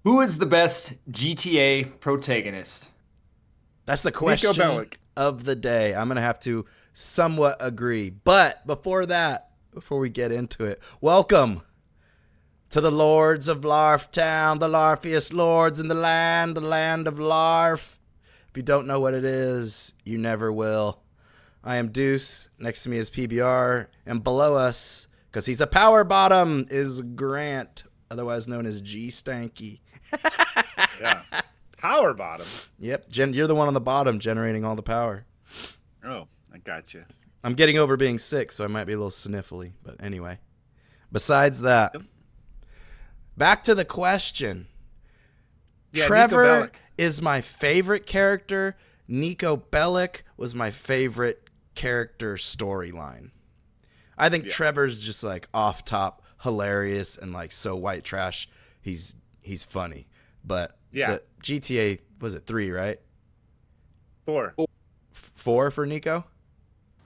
Who is the best GTA protagonist? That's the Nico question Bellic. of the day. I'm going to have to somewhat agree. But before that, before we get into it, welcome to the Lords of Larf Town, the larfiest lords in the land of Larf. If you don't know what it is, you never will. I am Deuce. Next to me is PBR. And below us, because he's a power bottom, is Grant, otherwise known as G Stanky. Yeah. Power bottom. Yep, you're the one on the bottom generating all the power. Oh, I got you. I'm getting over being sick, so I might be a little sniffly. But anyway, besides that, Yep. back to the question. Yeah, Trevor Nico Bellic. is my favorite character. Nico Bellic was my favorite character storyline. I think Yeah. Trevor's just like off top hilarious and like so white trash. He's funny. But Yeah. the GTA was it 3, right? 4. 4 for Nico?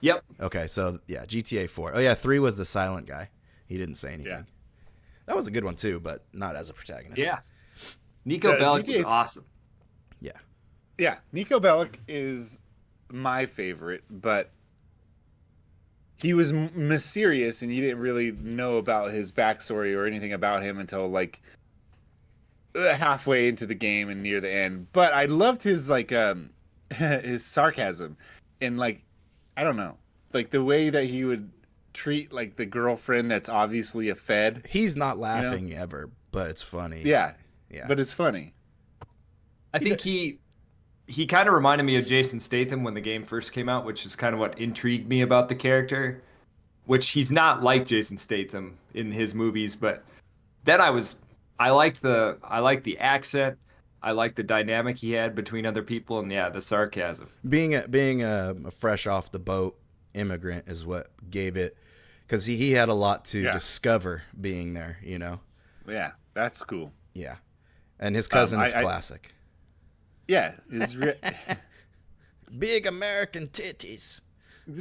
Yep. Okay, so yeah, GTA 4. Oh yeah, 3 was the silent guy. He didn't say anything. Yeah. That was a good one too, but not as a protagonist. Yeah. Nico Bellic was GTA. awesome. Yeah. Yeah, Nico Bellic is my favorite, but he was mysterious, and you didn't really know about his backstory or anything about him until like halfway into the game and near the end. But I loved his his sarcasm, and like I don't know, like the way that he would treat like the girlfriend that's obviously a Fed. He's not laughing ever, but it's funny. Yeah, Yeah. but it's funny. I think he kind of reminded me of Jason Statham when the game first came out, which is kind of what intrigued me about the character. Which he's not like Jason Statham in his movies, but then I liked the accent. I liked the dynamic he had between other people, and yeah, the sarcasm. Being a fresh off the boat immigrant is what gave it, because he had a lot to Yeah. discover being there. Yeah, that's cool. Yeah, and his cousin is I classic. yeah, his Big American titties.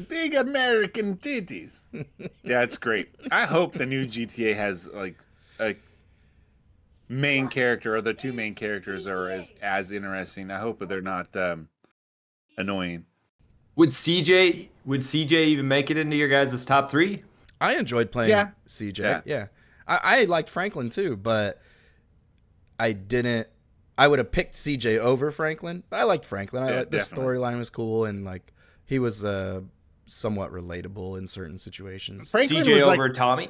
big American titties. Yeah, it's great. I hope the new GTA has like a main character, or the two main characters are as interesting. I hope that they're not annoying. Would CJ even make it into your guys' top three? I enjoyed playing Yeah. CJ. Yeah. Yeah, I liked Franklin too, but I didn't. I would have picked CJ over Franklin. But I liked Franklin. Yeah, The definitely. storyline was cool, and like he was somewhat relatable in certain situations. Franklin CJ was over like, Tommy?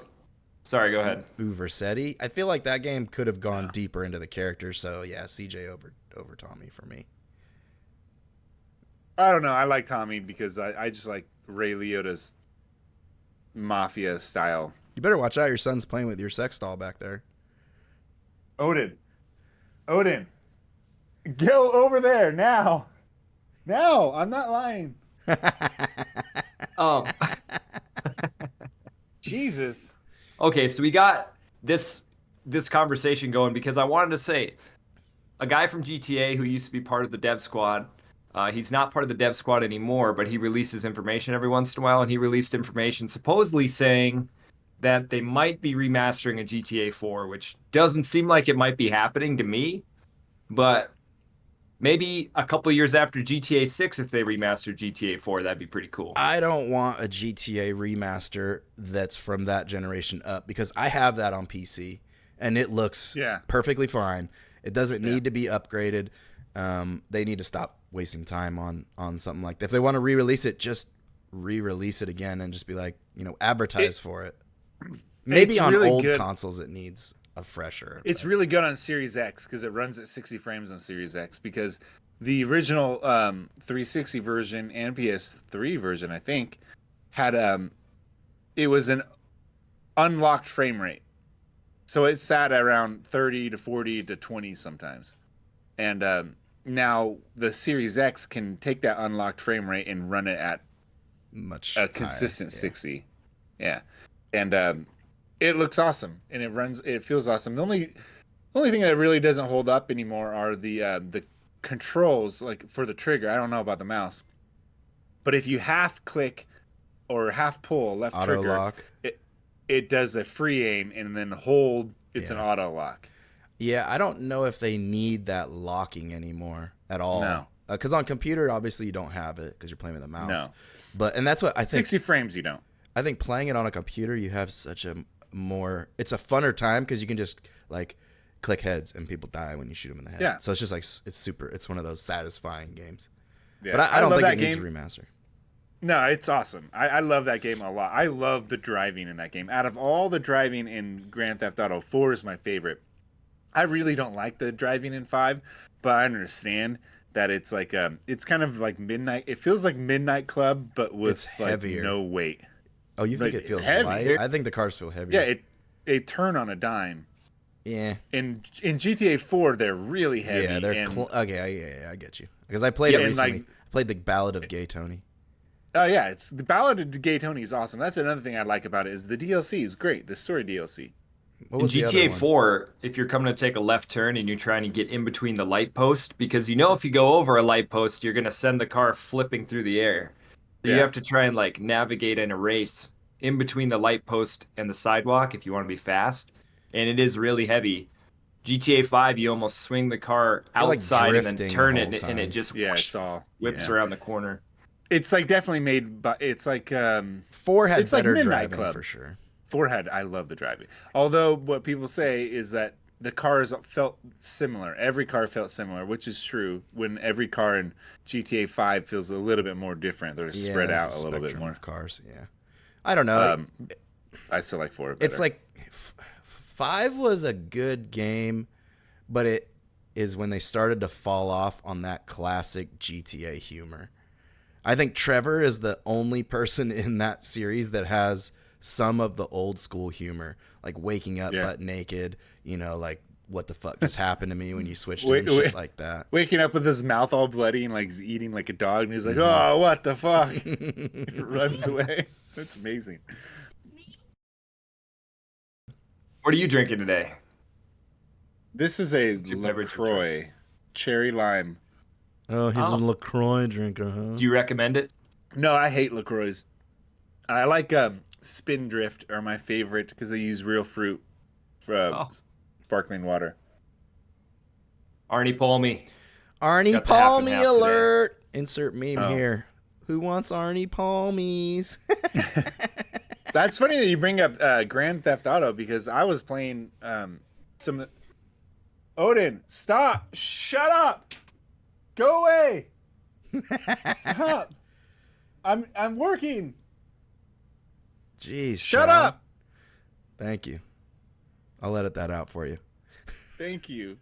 Sorry, go ahead. Uversetti. I feel like that game could have gone deeper into the characters. So yeah, CJ over Tommy for me. I don't know. I like Tommy because I just like Ray Liotta's mafia style. You better watch out. Your son's playing with your sex doll back there. Odin, go over there now. No, I'm not lying. Um, Jesus. okay, so we got this conversation going because I wanted to say a guy from GTA who used to be part of the dev squad. He's not part of the dev squad anymore, but he releases information every once in a while, and he released information supposedly saying that they might be remastering a GTA 4, which doesn't seem like it might be happening to me, but maybe a couple years after GTA 6, if they remaster GTA 4, that'd be pretty cool. I don't want a GTA remaster that's from that generation up, because I have that on PC and it looks Yeah. perfectly fine. It doesn't Yeah. need to be upgraded. They need to stop wasting time on something like that. If they want to re-release it, just re-release it again and just be like, advertise for it. Maybe It's on really old good. consoles it needs a fresher. It's really good on Series X because it runs at 60 frames on Series X. Because the original 360 version and PS3 version, I think, had it was an unlocked frame rate, so it sat around 30 to 40 to 20 sometimes. And now the Series X can take that unlocked frame rate and run it at much a consistent higher, 60. Yeah, and it looks awesome and it feels awesome. The only thing that really doesn't hold up anymore are the controls, like for the trigger. I don't know about the mouse, but if you half click or half pull left Auto trigger, lock. it does a free aim, and then hold, it's an Yeah. auto lock. Yeah, I don't know if they need that locking anymore at all. No. Because on computer, obviously you don't have it because you're playing with a mouse. No. And that's what I think. 60 frames, you don't. I think playing it on a computer, you have such a more. It's a funner time because you can just like click heads and people die when you shoot them in the head. Yeah. So it's just like it's super. It's one of those satisfying games. Yeah. But I don't love think that it needs game. a remaster. No, it's awesome. I love that game a lot. I love the driving in that game. Out of all the driving in Grand Theft Auto, 4 is my favorite. I really don't like the driving in 5, but I understand that it's like it's kind of like midnight. It feels like Midnight Club, but with It's like heavier. no weight. Oh, you think Like, it feels heavy. light? I think the cars feel heavier. Yeah, they turn on a dime. Yeah. In GTA 4, they're really heavy. Yeah, they're and, okay. I get you because I played it and, recently. like- I played the Ballad of Gay Tony. Oh yeah, it's the Ballad of Gay Tony is awesome. That's another thing I like about it is the DLC is great. The story DLC. What In was the other GTA one? 4, if you're coming to take a left turn and you're trying to get in between the light post, because you know if you go over a light post, you're gonna send the car flipping through the air. So you Yeah. have to try and like navigate in a race in between the light post and the sidewalk if you want to be fast. And it is really heavy. GTA 5, you almost swing the car You're, like, outside and then drifting the turn whole it, and time. it just Yeah, whoosh, it's all whips yeah. around the corner. It's like definitely made, but it's like 4 had it's like better Midnight driving Club. for sure. Forehead. I love the driving. Although what people say is that the cars felt similar. Every car felt similar, which is true. When every car in GTA 5 feels a little bit more different, they're spread there's out a little bit spectrum more. of cars. Yeah, I don't know. I still like 4 better. It's like 5 was a good game, but it is when they started to fall off on that classic GTA humor. I think Trevor is the only person in that series that has some of the old school humor, like waking up butt naked, like what the fuck just happened to me when you switched to him, shit like that. Waking up with his mouth all bloody and like he's eating like a dog, and he's like, "Oh, what the fuck!" He runs away. That's amazing. What are you drinking today? This is a your beverage of LaCroix cherry lime. Oh, he's a LaCroix drinker, huh? Do you recommend it? No, I hate LaCroix. I like Spindrift are my favorite because they use real fruit for sparkling water. Arnie Palmy. Arnie Got the half and Palmy half alert. Insert meme Oh. here. Who wants Arnie Palmies? That's funny that you bring up Grand Theft Auto because I was playing some. Odin, stop! Shut up! Go away! Stop! I'm working. Jeez. Shut Sean. up! Thank you. I'll edit that out for you. Thank you.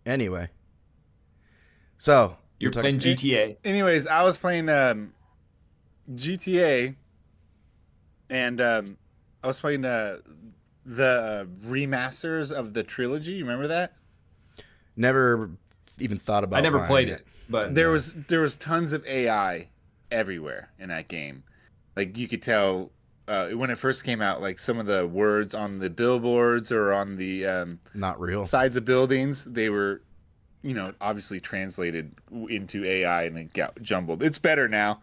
Anyway. So, You're playing talking GTA. Anyways, I was playing GTA, and I was playing the remasters of the trilogy. You remember that? never even thought about I never buying played it, but There was tons of AI everywhere in that game. Like you could tell when it first came out, like some of the words on the billboards or on the Not real. sides of buildings, they were, obviously translated into AI and it got jumbled. It's better now.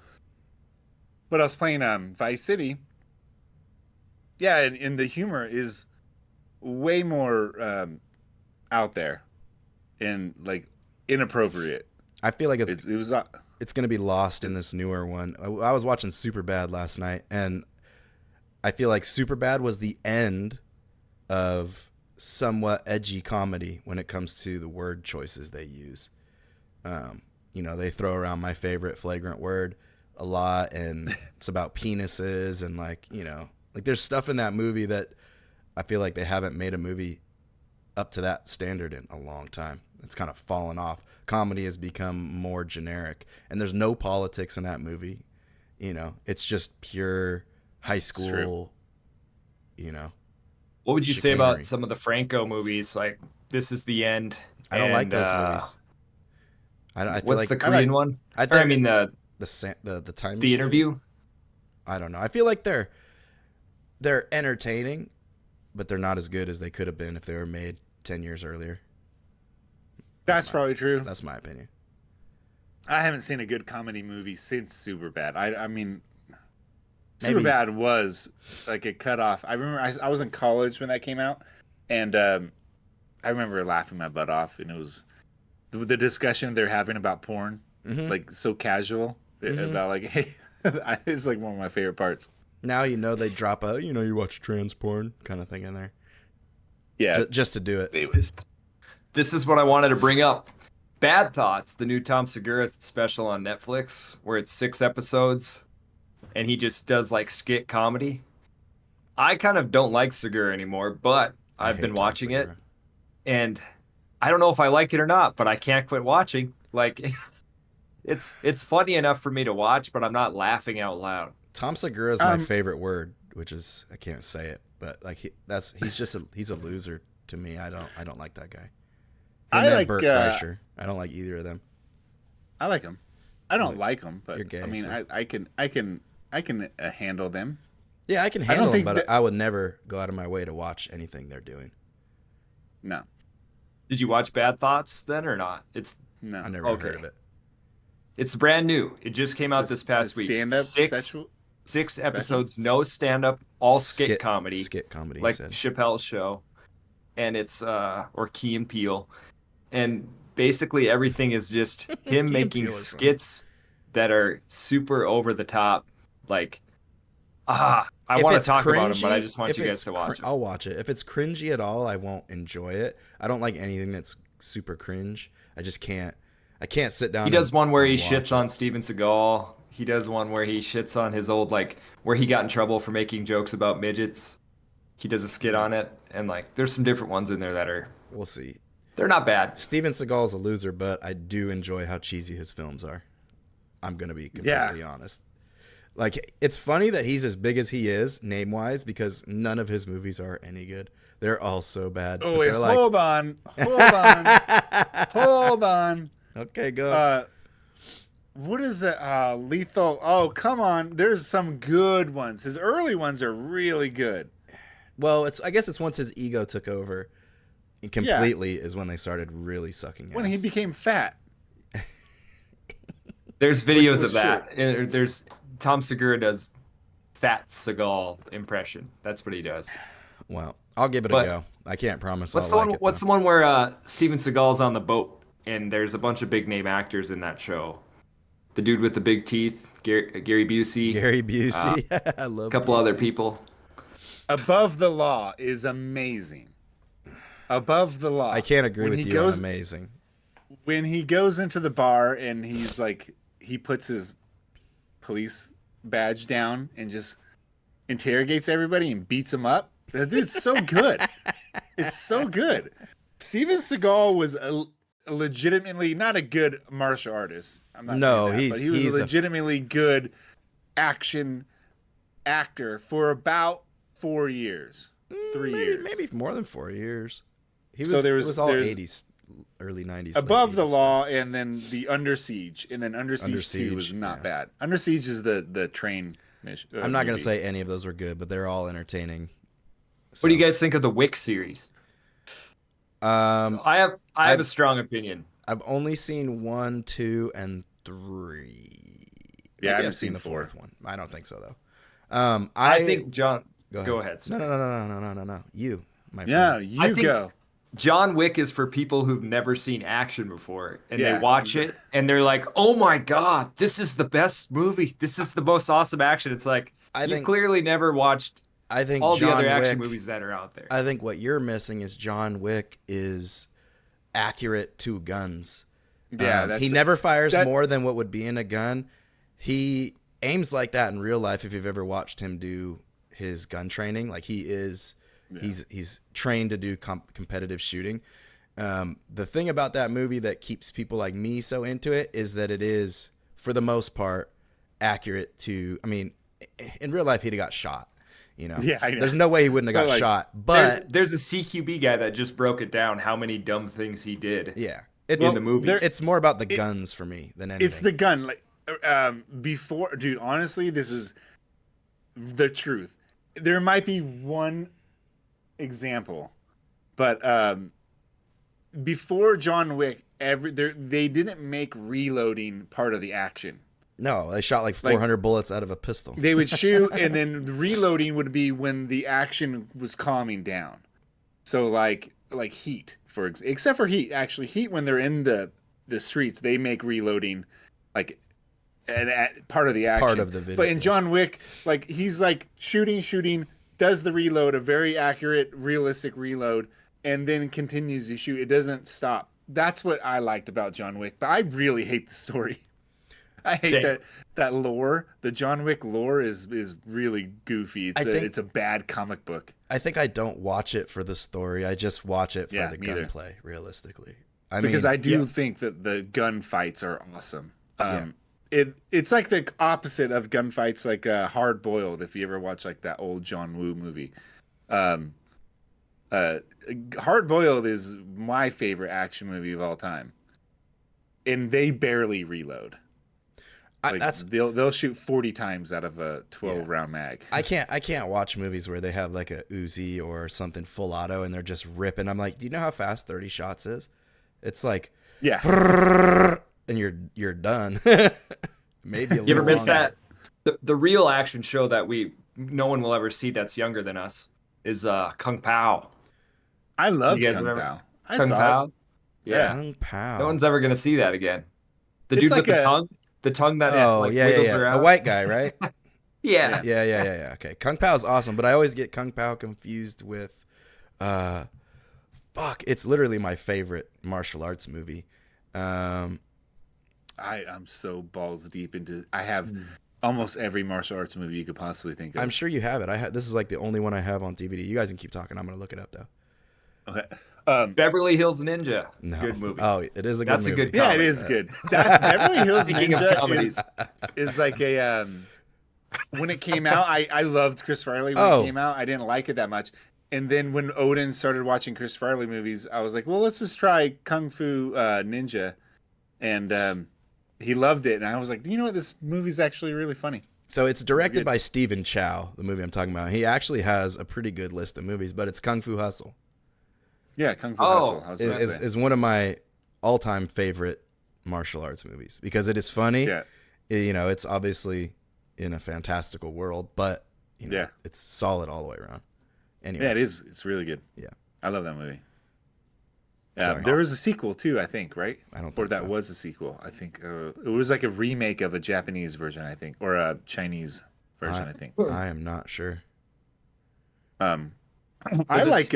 But I was playing Vice City. Yeah, and the humor is way more out there and like inappropriate. I feel like It was it's going to be lost in this newer one. I was watching Superbad last night, and I feel like Superbad was the end of somewhat edgy comedy when it comes to the word choices they use. They throw around my favorite flagrant word a lot, and it's about penises and like there's stuff in that movie that I feel like they haven't made a movie up to that standard in a long time. It's kind of fallen off. Comedy has become more generic, and there's no politics in that movie. It's just pure high school. what would you say chicanery. about some of the Franco movies? Like This Is the End. I don't like and, those movies. I feel What's like the Korean one? I I think mean the the time the interview. I don't know. I feel like they're entertaining, but they're not as good as they could have been if they were made 10 years earlier. That's probably true. That's my opinion. I haven't seen a good comedy movie since Superbad. I mean, Maybe. Superbad was like a cutoff. I remember I was in college when that came out, and I remember laughing my butt off, and it was the discussion they're having about porn, Hmm. like so casual about like, hey, it's like one of my favorite parts. Now they drop a you watch trans porn kind of thing in there, Yeah, just to do it. This is what I wanted to bring up. Bad Thoughts, the new Tom Segura special on Netflix, where it's 6 episodes, and he just does like skit comedy. I kind of don't like Segura anymore, but I I've hate been Tom watching it, Segura. and I don't know if I like it or not, but I can't quit watching. Like, it's funny enough for me to watch, but I'm not laughing out loud. Tom Segura is my favorite word, which is I can't say it, but like he's a loser to me. I don't like that guy. Him I and like Bert Kreischer. I don't like either of them. I like them. I don't like them, but You're gay, I mean, so. I can handle them. Yeah, I can don't handle them, think but that- I would never go out of my way to watch anything they're doing. No, Did you watch Bad Thoughts then or not? no. I never Okay. heard of it. It's brand new. It just came out this past week. Stand-up sexual. Six episodes, no stand-up, all skit comedy, Skit comedy, like he said. Chappelle's show, and it's or Key and Peele, and basically everything is just him Key and making Peele is skits that are super over the top. Like, I If want to it's talk about them, but I cringy- just want if you guys it's to watch them. I'll watch it. If it's cringy at all, I won't enjoy it. I don't like anything that's super cringe. I just can't. I can't sit down. He does one where he and shits watch on it. Steven Seagal. He does one where he shits on his old, like, where he got in trouble for making jokes about midgets. He does a skit on it, and like, there's some different ones in there that are, We'll see. they're not bad. Steven Seagal's a loser, but I do enjoy how cheesy his films are. I'm gonna be completely honest. Like, it's funny that he's as big as he is, name-wise, because none of his movies are any good. They're all so bad. Oh but wait, they're like, hold on, hold on. Okay, go. What is it? Lethal. Oh, come on. There's some good ones. His early ones are really good. Well, I guess it's once his ego took over and completely is when they started really sucking ass. When he became fat. There's videos was of that. There's Tom Segura does Fat Seagal impression. That's what he does. Well, I'll give it a But- go. I can't promise What's I'll the like one? it. What's though. the one where Steven Seagal's on the boat and there's a bunch of big name actors in that show? The dude with the big teeth, Gary Busey, Gary Busey. I love a couple Busey. other people. Above the Law is amazing. Above the Law. I can't agree When with he you goes, on amazing. When he goes into the bar and he's like, he puts his police badge down and just interrogates everybody and beats them up. That dude's so good. It's so good. Steven Seagal was a legitimately not a good martial artist. I'm not saying that, but he was a legitimately good action actor for about 4 years, 3 years. Maybe more than 4 years. So It was all 80s, early 90s. Above late the 80s Law, and then the Under Siege, and then Under Siege 2 was Siege, not yeah. bad. Under Siege is the train mission. I'm not going movie. to say any of those were good, but they're all entertaining. What do you guys think of the Wick series? Um, I have a strong opinion. I've only seen 1, 2, and 3. Yeah, I Maybe haven't I've seen seen the 4. fourth one. I don't think so though. I think John. Go ahead. No, Sorry. no. You, my Yeah, friend. you I think- go. John Wick is for people who've never seen action before, and Yeah, they watch it and they're like, "Oh my god, this is the best movie! This is the most awesome action!" It's like you clearly never watched I think all John the other action Wick, movies that are out there. I think what you're missing is John Wick is accurate to guns. Yeah, he never fires more than what would be in a gun. He aims like that in real life. If you've ever watched him do his gun training, like he's trained to do competitive shooting. The thing about that movie that keeps people like me so into it is that it is, for the most part, accurate to. I mean, in real life, he'd have got shot. You know, Yeah, I know. There's no way he wouldn't have got shot. But there's a CQB guy that just broke it down how many dumb things he did. yeah, in the movie. It's more about the guns for me than anything. It's the gun. Like before, dude. Honestly, this is the truth. There might be one example, but before John Wick, they didn't make reloading part of the action. No, they shot like 400 bullets out of a pistol. They would shoot, and then the reloading would be when the action was calming down. So like Heat, except for Heat. Actually, Heat, when they're in the streets, they make reloading like part of the action. Part of the video. But in John Wick, like he's like shooting, does the reload, a very accurate, realistic reload, and then continues to shoot. It doesn't stop. That's what I liked about John Wick. But I really hate the story. I hate that lore. The John Wick lore is really goofy. It's a bad comic book. I think I don't watch it for the story. I just watch it for the gunplay, realistically. Because I do think that the gunfights are awesome. It's like the opposite of gunfights, like Hard Boiled, if you ever watch like that old John Woo movie. Hard Boiled is my favorite action movie of all time. And they barely reload. They'll shoot 40 times out of a 12-round mag. I can't watch movies where they have like a Uzi or something full auto and they're just ripping. I'm like, do you know how fast 30 shots is? It's like, and you're done. Maybe a little. You ever miss that? The real action show that no one will ever see that's younger than us is Kung Pao. I love Kung Pao. Kung Pao. Yeah. Kung Pao. No one's ever gonna see that again. The dude with the tongue. The tongue that wiggles around. The white guy, right? Yeah. Yeah. Okay. Kung Pao is awesome, but I always get Kung Pao confused with, it's literally my favorite martial arts movie. I'm so balls deep into. I have almost every martial arts movie you could possibly think of. I'm sure you have it. This is like the only one I have on DVD. You guys can keep talking. I'm gonna look it up though. Okay. Beverly Hills Ninja. No. Good movie. Oh, it is a good movie. That's a good comedy. Yeah, it is good. Beverly Hills Ninja is like a when it came out, I loved Chris Farley when it came out. I didn't like it that much. And then when Odin started watching Chris Farley movies, I was like, well, let's just try Kung Fu Ninja. And he loved it. And I was like, you know what? This movie's actually really funny. So it's directed by Stephen Chow, the movie I'm talking about. He actually has a pretty good list of movies, but it's Kung Fu Hustle. Yeah, Kung Fu Hustle. Is one of my all-time favorite martial arts movies because it is funny. Yeah. It's obviously in a fantastical world, but it's solid all the way around. Anyway. Yeah, it is. It's really good. Yeah. I love that movie. There was a sequel too, I think, right? I don't think Or that was a sequel. I think it was like a remake of a Japanese version, I think, or a Chinese version, I think. I am not sure. I like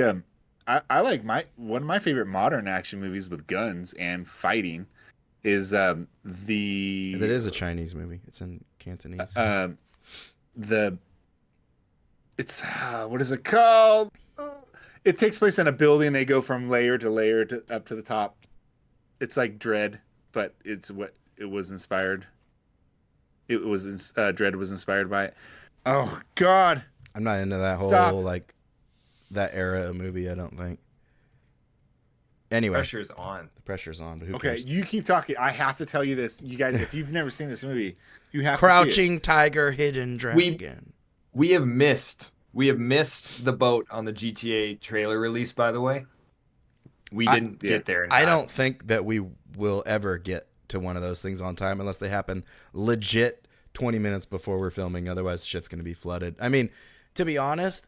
one of my favorite modern action movies with guns and fighting is That is a Chinese movie. It's in Cantonese. It's what is it called? It takes place in a building. They go from layer to layer up to the top. It's like Dread, but it's what it was inspired. Dread was inspired by it. Oh God, I'm not into that whole that era of movie. I don't think. Anyway, Pressure's on. The pressure's on. But who okay, cares? you keep talking. I have to tell you this, you guys. If you've never seen this movie, you have Crouching to see Tiger, Hidden Dragon. We have missed the boat on the GTA trailer release. By the way, we didn't get there. I don't think that we will ever get to one of those things on time unless they happen legit 20 minutes before we're filming. Otherwise, shit's gonna be flooded. I mean, to be honest,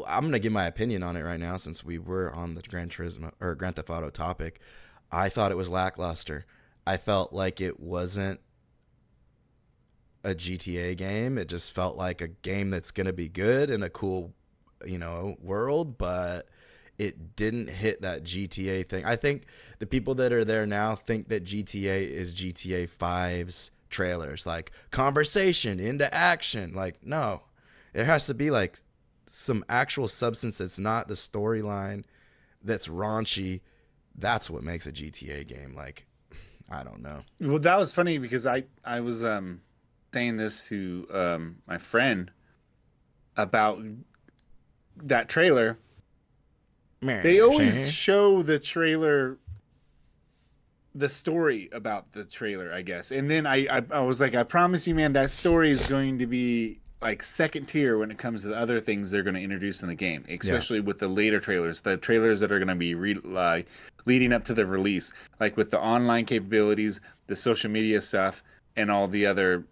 I'm gonna give my opinion on it right now since we were on the Gran Theft Auto topic. I thought it was lackluster. I felt like it wasn't a GTA game. It just felt like a game that's gonna be good in a cool, world, but it didn't hit that GTA thing. I think the people that are there now think that GTA is GTA 5's trailers, like conversation into action. Like, no, it has to be like some actual substance that's not the storyline that's raunchy. That's what makes a GTA game. Like, I don't know. Well, that was funny because I was saying this to my friend about that trailer. They always show the trailer, the story about the trailer, I guess. And then I was like, I promise you, man, that story is going to be like second tier when it comes to the other things they're going to introduce in the game, especially with the later trailers, the trailers that are going to be leading up to the release, like with the online capabilities, the social media stuff, and all the other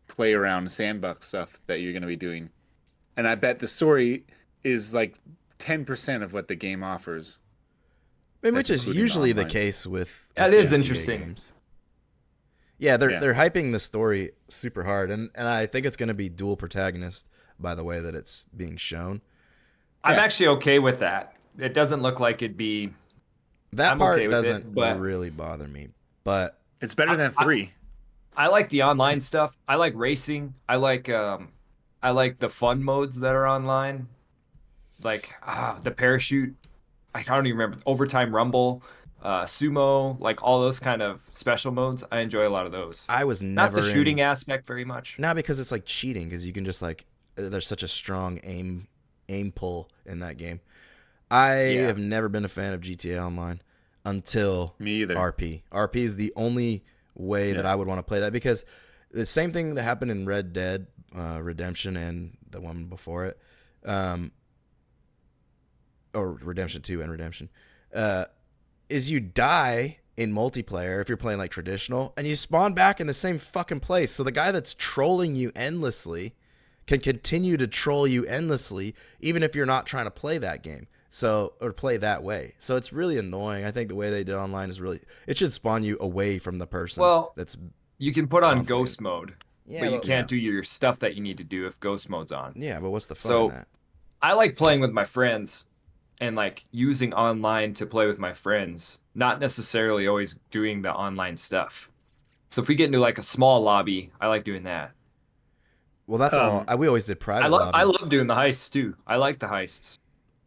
play around sandbox stuff that you're going to be doing. And I bet the story is like 10% of what the game offers. I mean, That's which is including usually the online. case with That is GTA interesting. games. Yeah, they're Yeah. they're hyping the story super hard, and I think it's going to be dual protagonist by the way that it's being shown. I'm Yeah. actually okay with that. It doesn't look like it'd be. That I'm part okay with doesn't it, but really bother me, but It's better than I- 3. I like the online stuff. I like racing. I like the fun modes that are online, like the parachute. I don't even remember overtime rumble, sumo, like all those kind of special modes. I enjoy a lot of those. I was Not the never shooting in. aspect very much. Not because it's like cheating, because you can just like there's such a strong aim pull in that game. I Yeah. have never been a fan of GTA Online until Me either. RP. RP is the only way that Yeah. I would want to play that, because the same thing that happened in Red Dead Redemption and the one before it, or Redemption 2 and Redemption, is you die in multiplayer if you're playing like traditional, and you spawn back in the same fucking place. So the guy that's trolling you endlessly can continue to troll you endlessly, even if you're not trying to play that game. So, or play that way. So it's really annoying. I think the way they did online is really, it should spawn you away from the person Well, that's you can put on constantly- ghost mode, Yeah, but you but- can't do your stuff that you need to do if ghost mode's on. Yeah, but what's the fun So- in that? I like playing with my friends and like using online to play with my friends, not necessarily always doing the online stuff. So if we get into like a small lobby, I like doing that. Well, that's all. We always did private I lobbies. love doing the heists too. I like the heists.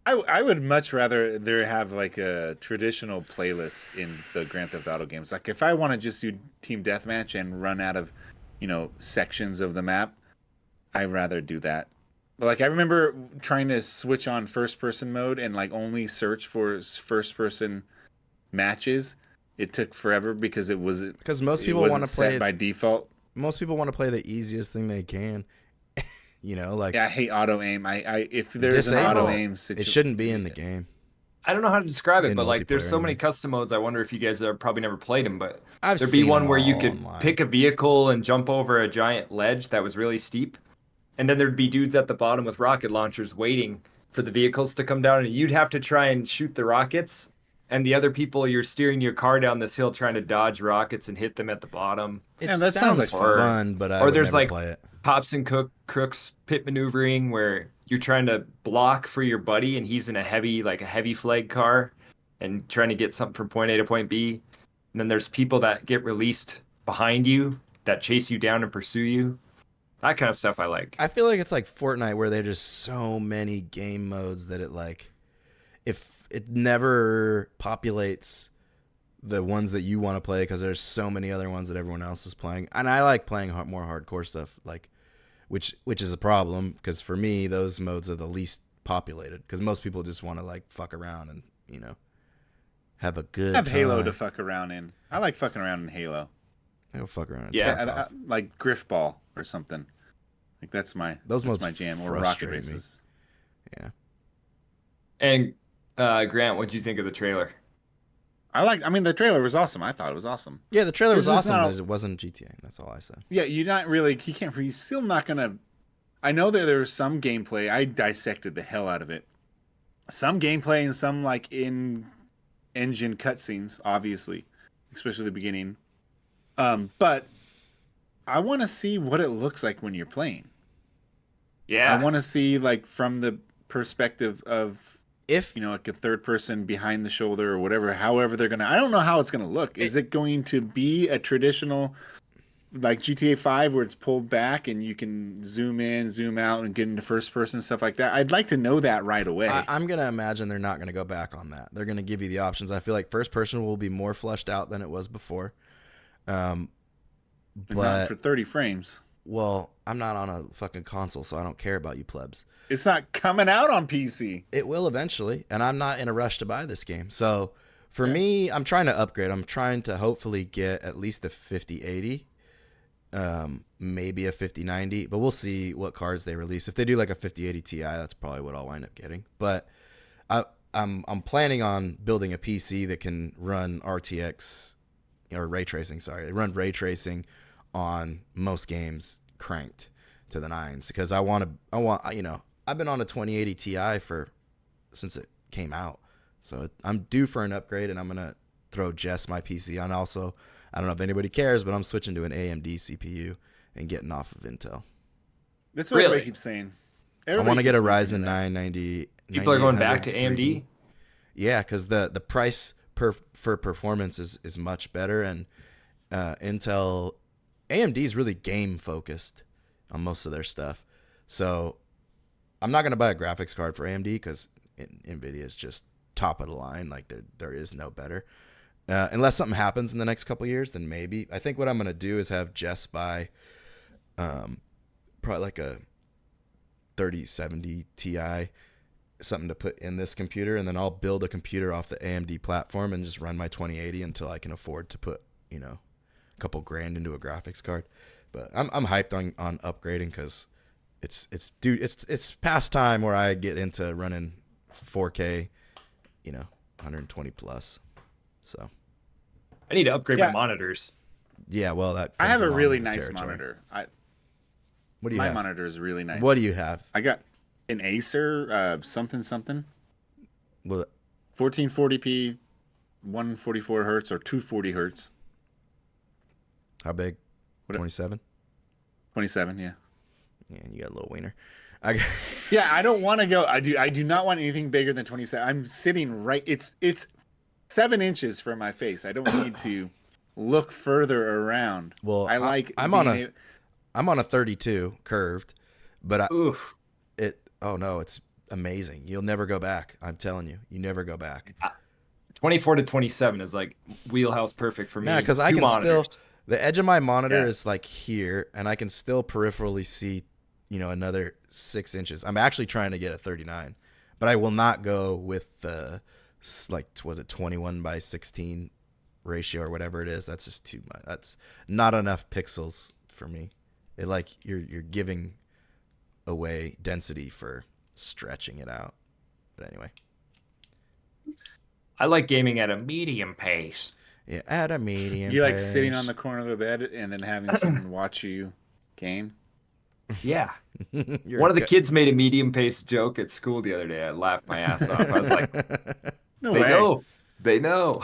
I would much rather there have like a traditional playlist in the Grand Theft Auto games. Like if I want to just do team deathmatch and run out of, sections of the map, I'd rather do that. But like I remember trying to switch on first person mode and like only search for first person matches. It took forever because it wasn't Because most it people wasn't want to set play. by default. Most people want to play the easiest thing they can. Like Yeah, I hate auto aim. I if there's an disable auto it. aim It situation, shouldn't be in the game. I don't know how to describe it, In but like there's multiplayer, so many anyway. custom modes. I wonder if you guys have probably never played them, but I've there'd be seen one them where you all could online. pick a vehicle and jump over a giant ledge that was really steep. And then there'd be dudes at the bottom with rocket launchers waiting for the vehicles to come down, and you'd have to try and shoot the rockets. And the other people, you're steering your car down this hill trying to dodge rockets and hit them at the bottom. It Yeah, that sounds sounds like fun. fun, but I Or would there's never like play it. Pops and Crooks pit maneuvering where you're trying to block for your buddy and he's in a heavy flag car and trying to get something from point A to point B. And then there's people that get released behind you that chase you down and pursue you. That kind of stuff I like. I feel like it's like Fortnite, where there's just so many game modes that if it never populates the ones that you want to play, because there's so many other ones that everyone else is playing. And I like playing more hardcore stuff, like which is a problem, because for me those modes are the least populated, because most people just want to like fuck around and have a good have Halo time. to fuck around in. I like fucking around in Halo. Go fuck around. And Yeah. fuck off. Like Griffball or something. Like that's my Those my modes jam. Or rocket frustrate me. races. Yeah. And Grant, what'd you think of the trailer? I mean, the trailer was awesome. I thought it was awesome. Yeah, the trailer was This is awesome, not- but it wasn't GTA. That's all I said. Yeah, you're not really. You can't. You're still not gonna. I know that there's some gameplay. I dissected the hell out of it. Some gameplay and some like in-engine cutscenes, obviously, especially the beginning. But I want to see what it looks like when you're playing. Yeah. I want to see like from the perspective of If like a third person behind the shoulder or whatever. However they're gonna. I don't know how it's gonna look. Is it going to be a traditional like GTA 5 where it's pulled back and you can zoom in, zoom out, and get into first person stuff like that? I'd like to know that right away. I'm going to imagine they're not going to go back on that. They're going to give you the options. I feel like first person will be more fleshed out than it was before. Not But, for 30 frames. well, I'm not on a fucking console, so I don't care about you plebs. It's not coming out on PC. It will eventually, and I'm not in a rush to buy this game. So for me, I'm trying to upgrade. I'm trying to hopefully get at least a 5080, maybe a 5090, but we'll see what cards they release. If they do like a 5080 Ti, that's probably what I'll wind up getting. But I'm planning on building a PC that can run RTX or ray tracing. Sorry, run ray tracing on most games cranked to the nines because I've been on a 2080 Ti since it came out. So I'm due for an upgrade, and I'm going to throw Jess my PC on. Also, I don't know if anybody cares, but I'm switching to an AMD CPU and getting off of Intel. That's what everybody keeps saying. I want to get a Ryzen 990. People are going back to AMD? Yeah, because the price for performance is much better, and AMD is really game focused on most of their stuff. So I'm not going to buy a graphics card for AMD because NVIDIA is just top of the line. Like there is no better. Unless something happens in the next couple of years, then maybe. I think what I'm going to do is have Jess buy probably like a 3070 Ti, something to put in this computer, and then I'll build a computer off the AMD platform and just run my 2080 until I can afford to put, a couple grand into a graphics card. But I'm hyped on upgrading because it's past time where I get into running 4K, 120 plus. So I need to upgrade my monitors. Yeah, well, I have a really nice monitor. What do you have? My monitor is really nice. What do you have? I got an Acer something. What? 1440p, 144 hertz or 240 hertz. How big? 27? 27, yeah. Yeah, you got a little wiener. Yeah, I don't want to go. I do not want anything bigger than 27. I'm sitting right. It's 7 inches from my face. I don't need to look further around. Well, I'm on a 32 curved, but it's amazing. You'll never go back. I'm telling you, you never go back. 24 to 27 is like wheelhouse perfect for me. Yeah, because I can still, the edge of my monitor is like here, and I can still peripherally see, another 6 inches. I'm actually trying to get a 39, but I will not go with the, was it 21:16 ratio or whatever it is. That's just too much. That's not enough pixels for me. It you're giving away density for stretching it out. But anyway, I like gaming at a medium pace. Yeah, at a medium. You like sitting on the corner of the bed and then having someone watch you game? Yeah. One of the kids made a medium pace joke at school the other day. I laughed my ass off. I was like, no way. They know.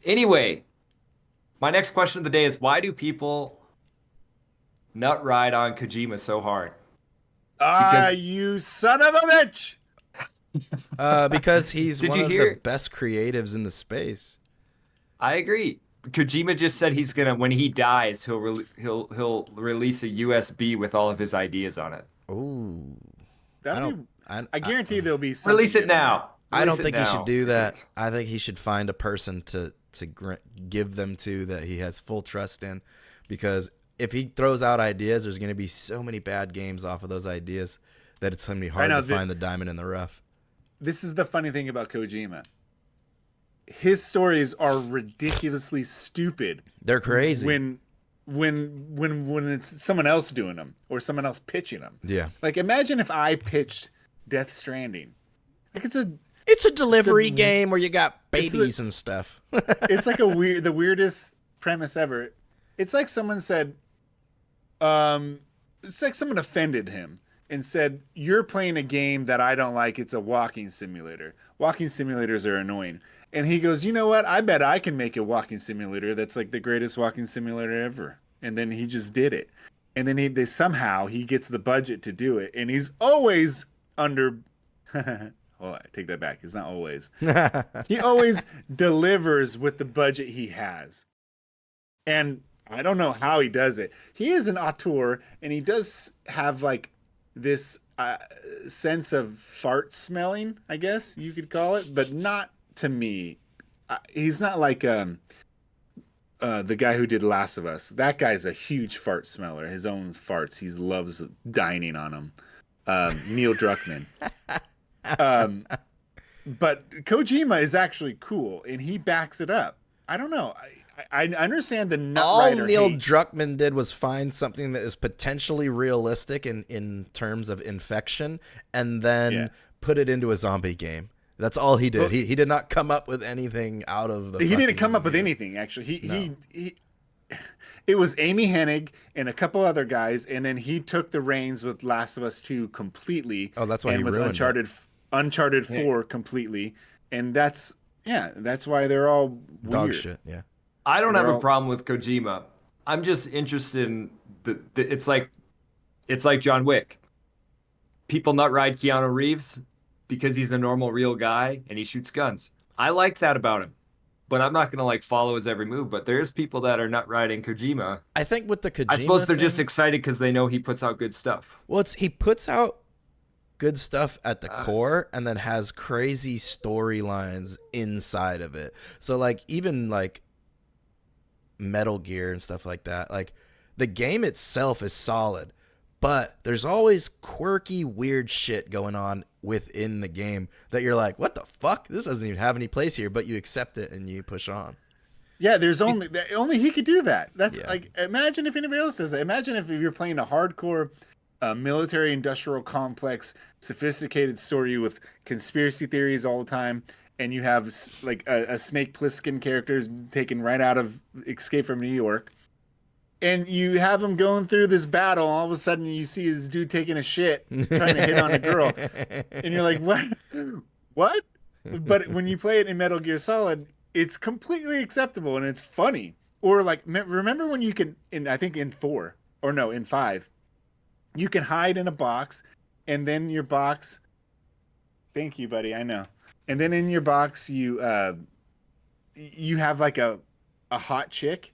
Anyway, my next question of the day is, why do people nut ride on Kojima so hard? You son of a bitch! Because he's one of the best creatives in the space. I agree. Kojima just said he's gonna, when he dies, he'll release a USB with all of his ideas on it. Ooh, I guarantee there'll be something. Release it now. I don't think he should do that. I think he should find a person to give them to that he has full trust in, because if he throws out ideas, there's going to be so many bad games off of those ideas that it's going to be hard to find the diamond in the rough. This is the funny thing about Kojima. His stories are ridiculously stupid. They're crazy. When it's someone else doing them or someone else pitching them. Yeah. Like, imagine if I pitched Death Stranding. Like, it's a delivery game where you got babies and stuff. It's like the weirdest premise ever. It's like someone said, it's like someone offended him and said, "You're playing a game that I don't like. It's a walking simulator. Walking simulators are annoying." And he goes, "You know what? I bet I can make a walking simulator that's like the greatest walking simulator ever." And then he just did it. And then somehow he gets the budget to do it. And he's always under. Well, I take that back. It's not always. He always delivers with the budget he has. And I don't know how he does it. He is an auteur, and he does have like this sense of fart smelling, I guess you could call it, but not to me. He's not like the guy who did Last of Us. That guy's a huge fart smeller. His own farts. He loves dining on them. Neil Druckmann. But Kojima is actually cool, and he backs it up. I don't know. I understand the nut rider. All Neil Druckmann did was find something that is potentially realistic in terms of infection, and then put it into a zombie game. That's all he did. He did not come up with anything out of the. He didn't come up with anything. Actually, he it was Amy Hennig and a couple other guys, and then he took the reins with Last of Us 2 completely. Oh, that's why and he with ruined Uncharted Yeah. 4 completely, and that's why they're all weird. Dog shit. Yeah. I don't have They're a all- problem with Kojima. I'm just interested in it's like John Wick. People nut ride Keanu Reeves because he's a normal real guy and he shoots guns. I like that about him. But I'm not gonna like follow his every move. But there's people that are nut riding Kojima. I think with the Kojima I suppose they're just thing- excited because they know he puts out good stuff. Well, he puts out good stuff at the core and then has crazy storylines inside of it. So like even like Metal Gear and stuff like that, like the game itself is solid, but there's always quirky weird shit going on within the game that you're like, what the fuck? This doesn't even have any place here, but you accept it and you push on. Yeah, there's only he could do that. That's Yeah. like, imagine if anybody else does that. Imagine if you're playing a hardcore military industrial complex, sophisticated story with conspiracy theories all the time, and you have like a Snake Plissken character taken right out of Escape from New York, and you have him going through this battle. All of a sudden, you see this dude taking a shit, trying to hit on a girl, and you're like, what? But when you play it in Metal Gear Solid, it's completely acceptable and it's funny. Or like, remember when you can, I think in 4 or no, in 5, you can hide in a box, and then your box. Thank you, buddy. I know. And then in your box, you have like a hot chick,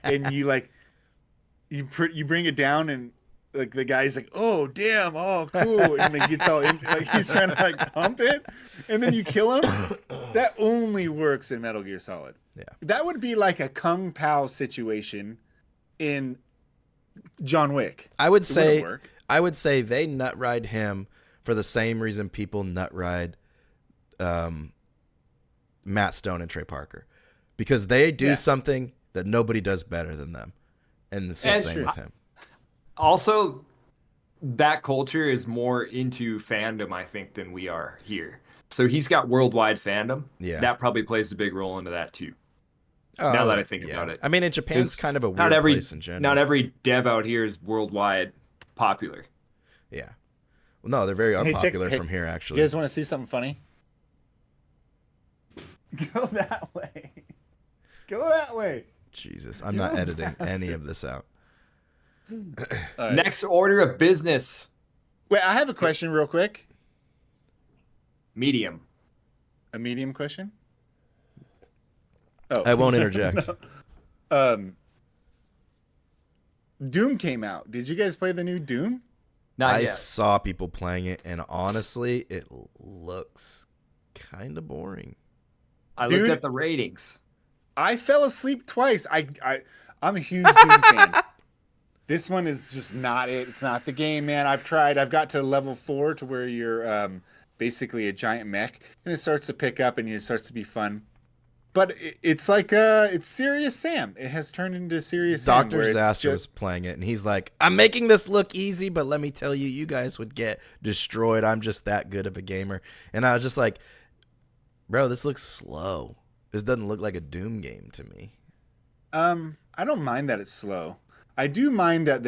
and you like you bring it down, and like the guy's like, oh damn, oh cool, and like gets all like he's trying to like pump it, and then you kill him. That only works in Metal Gear Solid. Yeah. That would be like a Kung Pao situation in John Wick. I would It wouldn't work. they nut ride him for the same reason people nut ride Matt Stone and Trey Parker, because they do something that nobody does better than them, and it's the And same true. with him. Also, that culture is more into fandom, I think, than we are here. So he's got worldwide fandom. Yeah. That probably plays a big role into that too. Oh, Now that I think about it. I mean, in Japan's 'Cause kind of a weird Not every place in general. not every dev out here is worldwide popular. Yeah. Well, no, they're very Hey, unpopular hey, from here, You actually. guys want to see something funny? Go that way. Go that way. Jesus, I'm not editing any of this out. All right. Next order of business, Wait, I have a question real quick. medium. A medium question. Oh, I won't interject. Doom came out. Did you guys play the new Doom? Not I yet. saw people playing it, and honestly, it looks kind of boring. I Dude. looked at the ratings. I fell asleep twice. I'm a huge Doom fan. This one is just not it. It's not the game, man. I've tried. I've got to level 4 to where you're basically a giant mech, and it starts to pick up and it starts to be fun. But it's like it's Serious Sam. It has turned into Serious Sam. Dr. where it's Zaster was playing it, and he's like, I'm making this look easy, but let me tell you, you guys would get destroyed. I'm just that good of a gamer. And I was just like, bro, this looks slow. This doesn't look like a Doom game to me. I don't mind that it's slow. I do mind that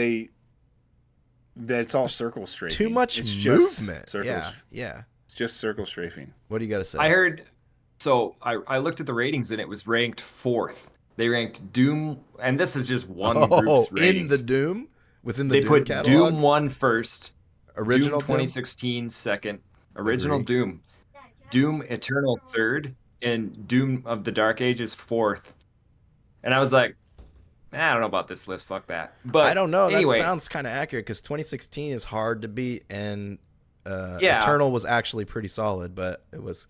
it's all circle strafing. Too much It's just movement. circles. Yeah. It's just circle strafing. What do you got to say? I heard. So I looked at the ratings and it was ranked 4th. They ranked Doom, and this is just one group's ratings. in the Doom? Within the They Doom put catalog? Doom 1 first, Original Doom 2016 second, original Agree. Doom, Doom Eternal third, and Doom of the Dark Ages 4th. And I was like, I don't know about this list. Fuck that. But I don't know. Anyway, That sounds kind of accurate because 2016 is hard to beat, and Yeah. Eternal was actually pretty solid, but it was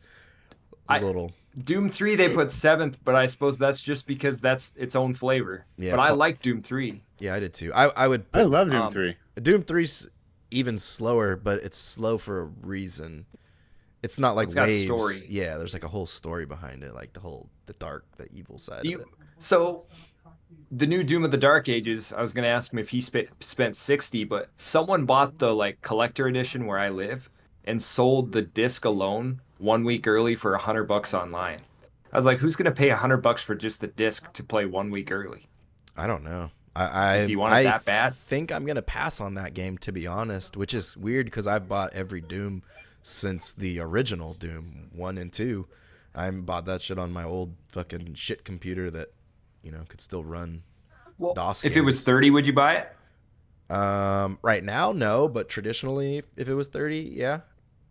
a little. Doom 3 they put 7th, but I suppose that's just because that's its own flavor. Yeah, but I like Doom 3. Yeah, I did too. I would. I love Doom Um, 3. Doom 3's even slower, but it's slow for a reason. It's not like It's got waves. story. Yeah, there's like a whole story behind it, like the dark, the evil side of it. So the new Doom of the Dark Ages, I was going to ask him if he spent 60, but someone bought the like collector edition where I live and sold the disc alone 1 week early for $100 online. I was like, who's going to pay $100 for just the disc to play 1 week early? I don't know. Do you want it that bad? I think I'm gonna pass on that game, to be honest, which is weird because I've bought every Doom since the original Doom 1 and 2. I bought that shit on my old fucking shit computer that, could still run DOS If it was games. 30, would you buy it? Right now, no, but traditionally, if it was 30, yeah,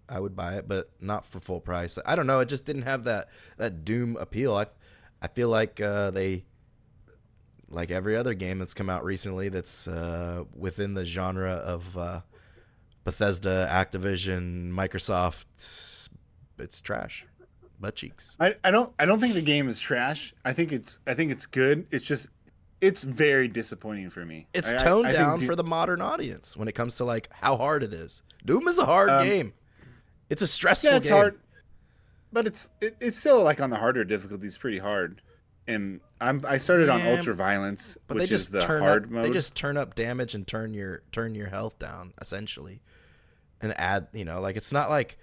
I would buy it, but not for full price. I don't know. It just didn't have that Doom appeal. I feel like they, like every other game that's come out recently that's within the genre of Bethesda, Activision, Microsoft, it's trash. Butt cheeks. I don't think the game is trash. I think it's good. It's very disappointing for me. It's I toned think down for the modern audience when it comes to like how hard it is. Doom is a hard game. It's a stressful it's game. hard, but it's still like on the harder difficulties pretty hard. And I started on ultra violence, but which they just is the turn hard up, mode. They just turn up damage and turn your health down essentially, and add. Like it's not like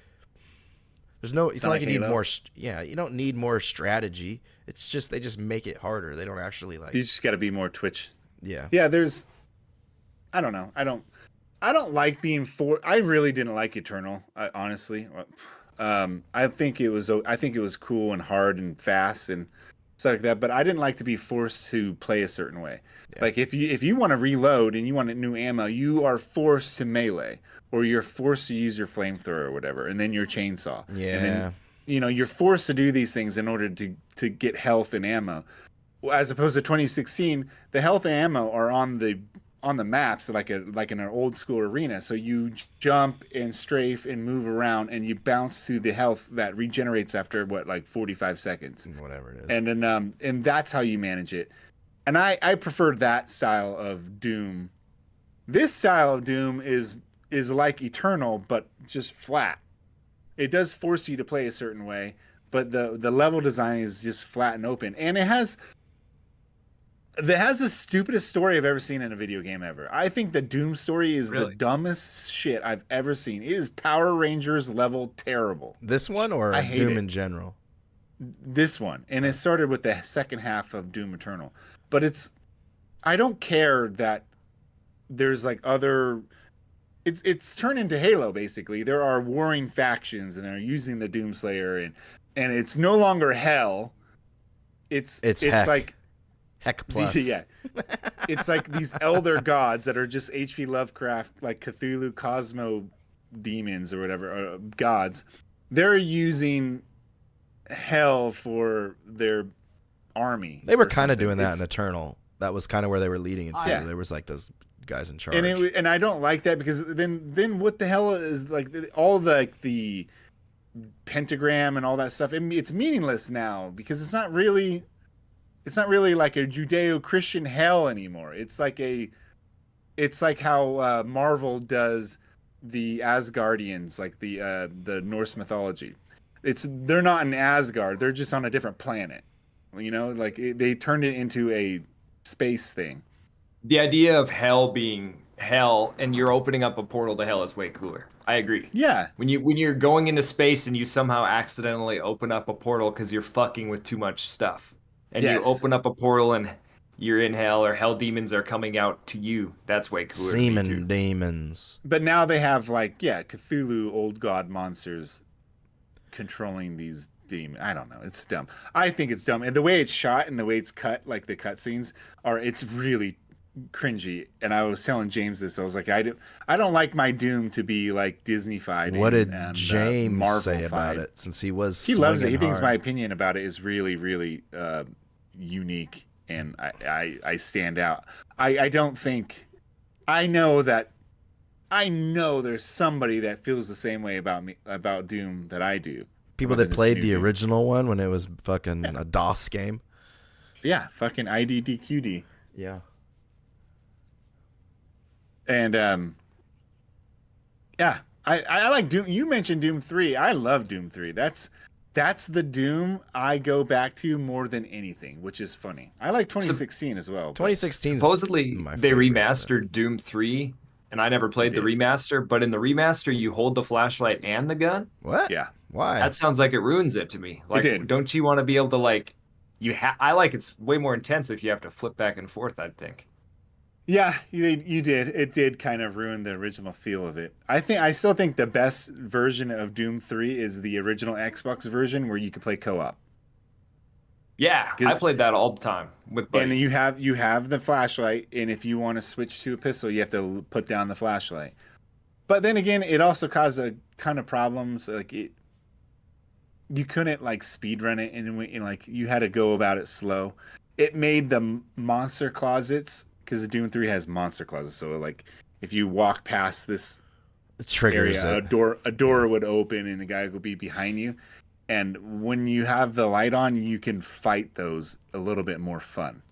there's no. It's not like you need more. Yeah, you don't need more strategy. It's just they just make it harder. They don't actually like. You just got to be more Twitch. Yeah. Yeah. I don't know. I don't like being I really didn't like Eternal. Honestly, I think it was cool and hard and fast and stuff like that. But I didn't like to be forced to play a certain way. Yeah. Like if you want to reload and you want new ammo, you are forced to melee, or you're forced to use your flamethrower or whatever, and then your chainsaw. Yeah. And then you're forced to do these things in order to get health and ammo. As opposed to 2016, the health and ammo are on the maps like in an old school arena. So you jump and strafe and move around, and you bounce to the health that regenerates after 45 seconds, whatever it is. And then and that's how you manage it. And I prefer that style of Doom. This style of Doom is like Eternal, but just flat. It does force you to play a certain way, but the level design is just flat and open, and it has the stupidest story I've ever seen in a video game ever. I think the Doom story is the dumbest shit I've ever seen. It is Power Rangers level terrible. This one or Doom in general? This one. And it started with the second half of Doom Eternal. But I don't care that there's other... It's turned into Halo, basically. There are warring factions, and they're using the Doomslayer, and it's no longer hell. It's heck. like... Heck plus. Yeah. It's like these elder gods that are just H.P. Lovecraft, like Cthulhu, Cosmo demons or whatever, or gods. They're using hell for their army. They were kind of doing that in Eternal. That was kind of where they were leading it to. Yeah. There was those guys in charge. And I don't like that because then what the hell is all the pentagram and all that stuff? It's meaningless now because it's not really like a Judeo-Christian hell anymore. It's like how Marvel does the Asgardians, like the Norse mythology. They're not in Asgard. They're just on a different planet. They turned it into a space thing. The idea of hell being hell and you're opening up a portal to hell is way cooler. I agree. Yeah. When you're going into space and you somehow accidentally open up a portal because you're fucking with too much stuff. And you open up a portal and you're in hell, or hell demons are coming out to you. That's way cooler. Semen demons. But now they have Cthulhu old god monsters controlling these demons. I don't know. It's dumb. I think it's dumb. And the way it's shot and the way it's cut, like the cutscenes, it's really cringy. And I was telling James this. I was like, I don't like my Doom to be like Disney-fied. What did James say about it? Since he loves it. He thinks my opinion about it is really, really unique, and I stand out. I don't think. I know there's somebody that feels the same way about Doom that I do. People that played the original one when it was fucking a DOS game. Yeah, fucking IDDQD. Yeah. And yeah, I like Doom. You mentioned Doom 3. I love Doom 3. That's the Doom I go back to more than anything, which is funny. I like 2016 as well. 2016 supposedly they remastered Doom 3, and I never played the remaster, but in the remaster you hold the flashlight and the gun. What? Yeah. Why? That sounds like it ruins it to me. Like, don't you want to be able to I like it's way more intense if you have to flip back and forth, I think. Yeah, you did. It did kind of ruin the original feel of it. I still think the best version of Doom 3 is the original Xbox version where you could play co-op. Yeah, I played that all the time with And buddies. you have the flashlight, and if you want to switch to a pistol, you have to put down the flashlight. But then again, it also caused a ton of problems. Like you couldn't like speed run it, and like you had to go about it slow. It made the monster closets because Doom 3 has monster closets. So like if you walk past this It triggers area, it. a door would open and a guy would be behind you. And when you have the light on, you can fight those a little bit more fun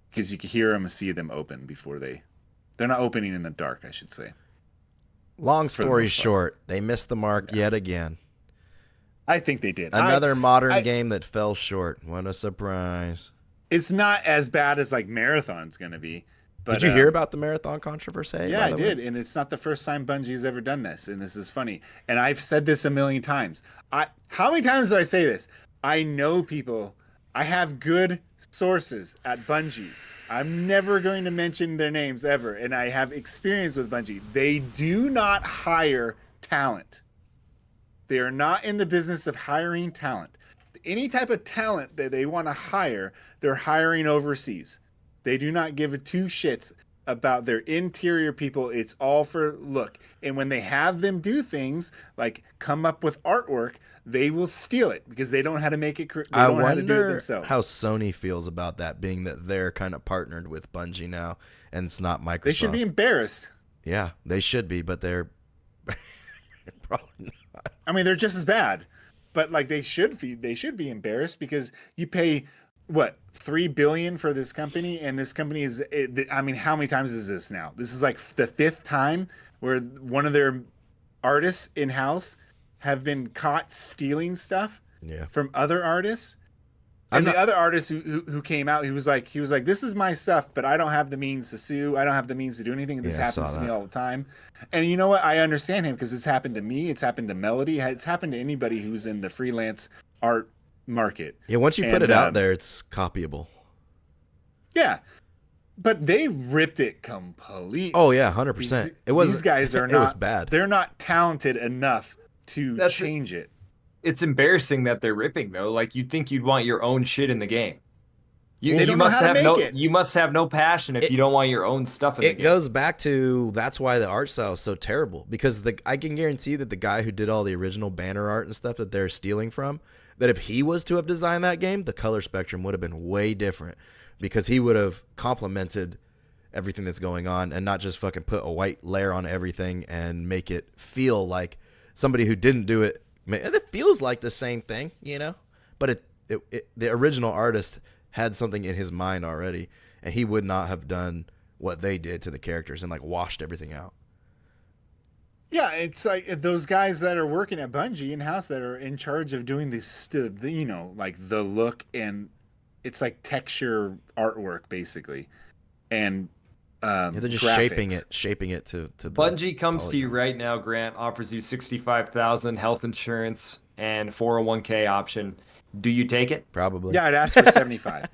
because you can hear them and see them open before they're not opening in the dark, I should say. Long For the story most part. short, they missed the mark yet again. I think they did. Another modern game that fell short. What a surprise. It's not as bad as like Marathon's going to be. But, Did you hear about the marathon controversy? Yeah, by I the way? did, and it's not the first time Bungie's ever done this, and this is funny. And I've said this a million times. How many times do I say this? I know people. I have good sources at Bungie. I'm never going to mention their names ever, and I have experience with Bungie. They do not hire talent. They are not in the business of hiring talent. Any type of talent that they want to hire, they're hiring overseas. They do not give two shits about their interior people. It's all for look. And when they have them do things like come up with artwork, they will steal it because they don't know how to make it. They I don't know how to do it wonder themselves. how Sony feels about that, being that they're kind of partnered with Bungie now, and it's not Microsoft. They should be embarrassed. Yeah, they should be, but they're probably not. I mean, they're just as bad, but like they should be. They should be embarrassed because you pay what $3 billion for this company, and this company is. I mean, how many times is this now? This is like the fifth time where one of their artists in house have been caught stealing stuff from other artists. And the other artist who came out, he was like, this is my stuff, but I don't have the means to sue. I don't have the means to do anything. This happens to me all the time. And you know what? I understand him because it's happened to me. It's happened to Melody. It's happened to anybody who's in the freelance art market. Yeah, once you put it out there, it's copyable. Yeah. But they ripped it completely. Oh yeah, 100%. It was. These guys are not. It was bad. They're not talented enough to change it. It's embarrassing that they're ripping though. Like you'd think you'd want your own shit in the game. They don't know how to make it. You must have no passion if you don't want your own stuff in the game. It goes back to that's why the art style is so terrible, because I can guarantee that the guy who did all the original banner art and stuff that they're stealing from, that if he was to have designed that game, the color spectrum would have been way different, because he would have complemented everything that's going on and not just fucking put a white layer on everything and make it feel like somebody who didn't do it. It feels like the same thing, you know, but the original artist had something in his mind already, and he would not have done what they did to the characters and like washed everything out. Yeah, it's like those guys that are working at Bungie in-house that are in charge of doing this, you know, like the look, and it's like texture artwork basically, and Yeah, they're just graphics. shaping it to the Bungie comes to you polygons. right now, Grant, offers you 65,000 health insurance and 401k option. Do you take it? Probably. Yeah, I'd ask for 75.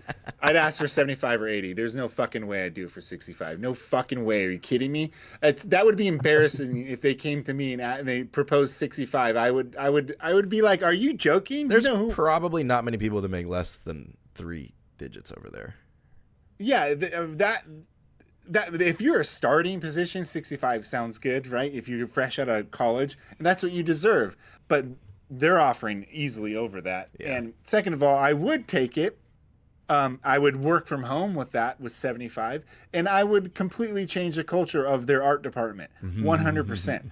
I'd ask for 75 or 80. There's no fucking way I'd do it for 65. No fucking way. Are you kidding me? That would be embarrassing if they came to me and they proposed 65. I would be like, "Are you joking?" There's You know who? probably not many people that make less than 3 digits over there. Yeah, that if you're a starting position, 65 sounds good, right? If you're fresh out of college, and that's what you deserve. But they're offering easily over that. Yeah. And second of all, I would take it. I would work from home with 75, and I would completely change the culture of their art department, 100%.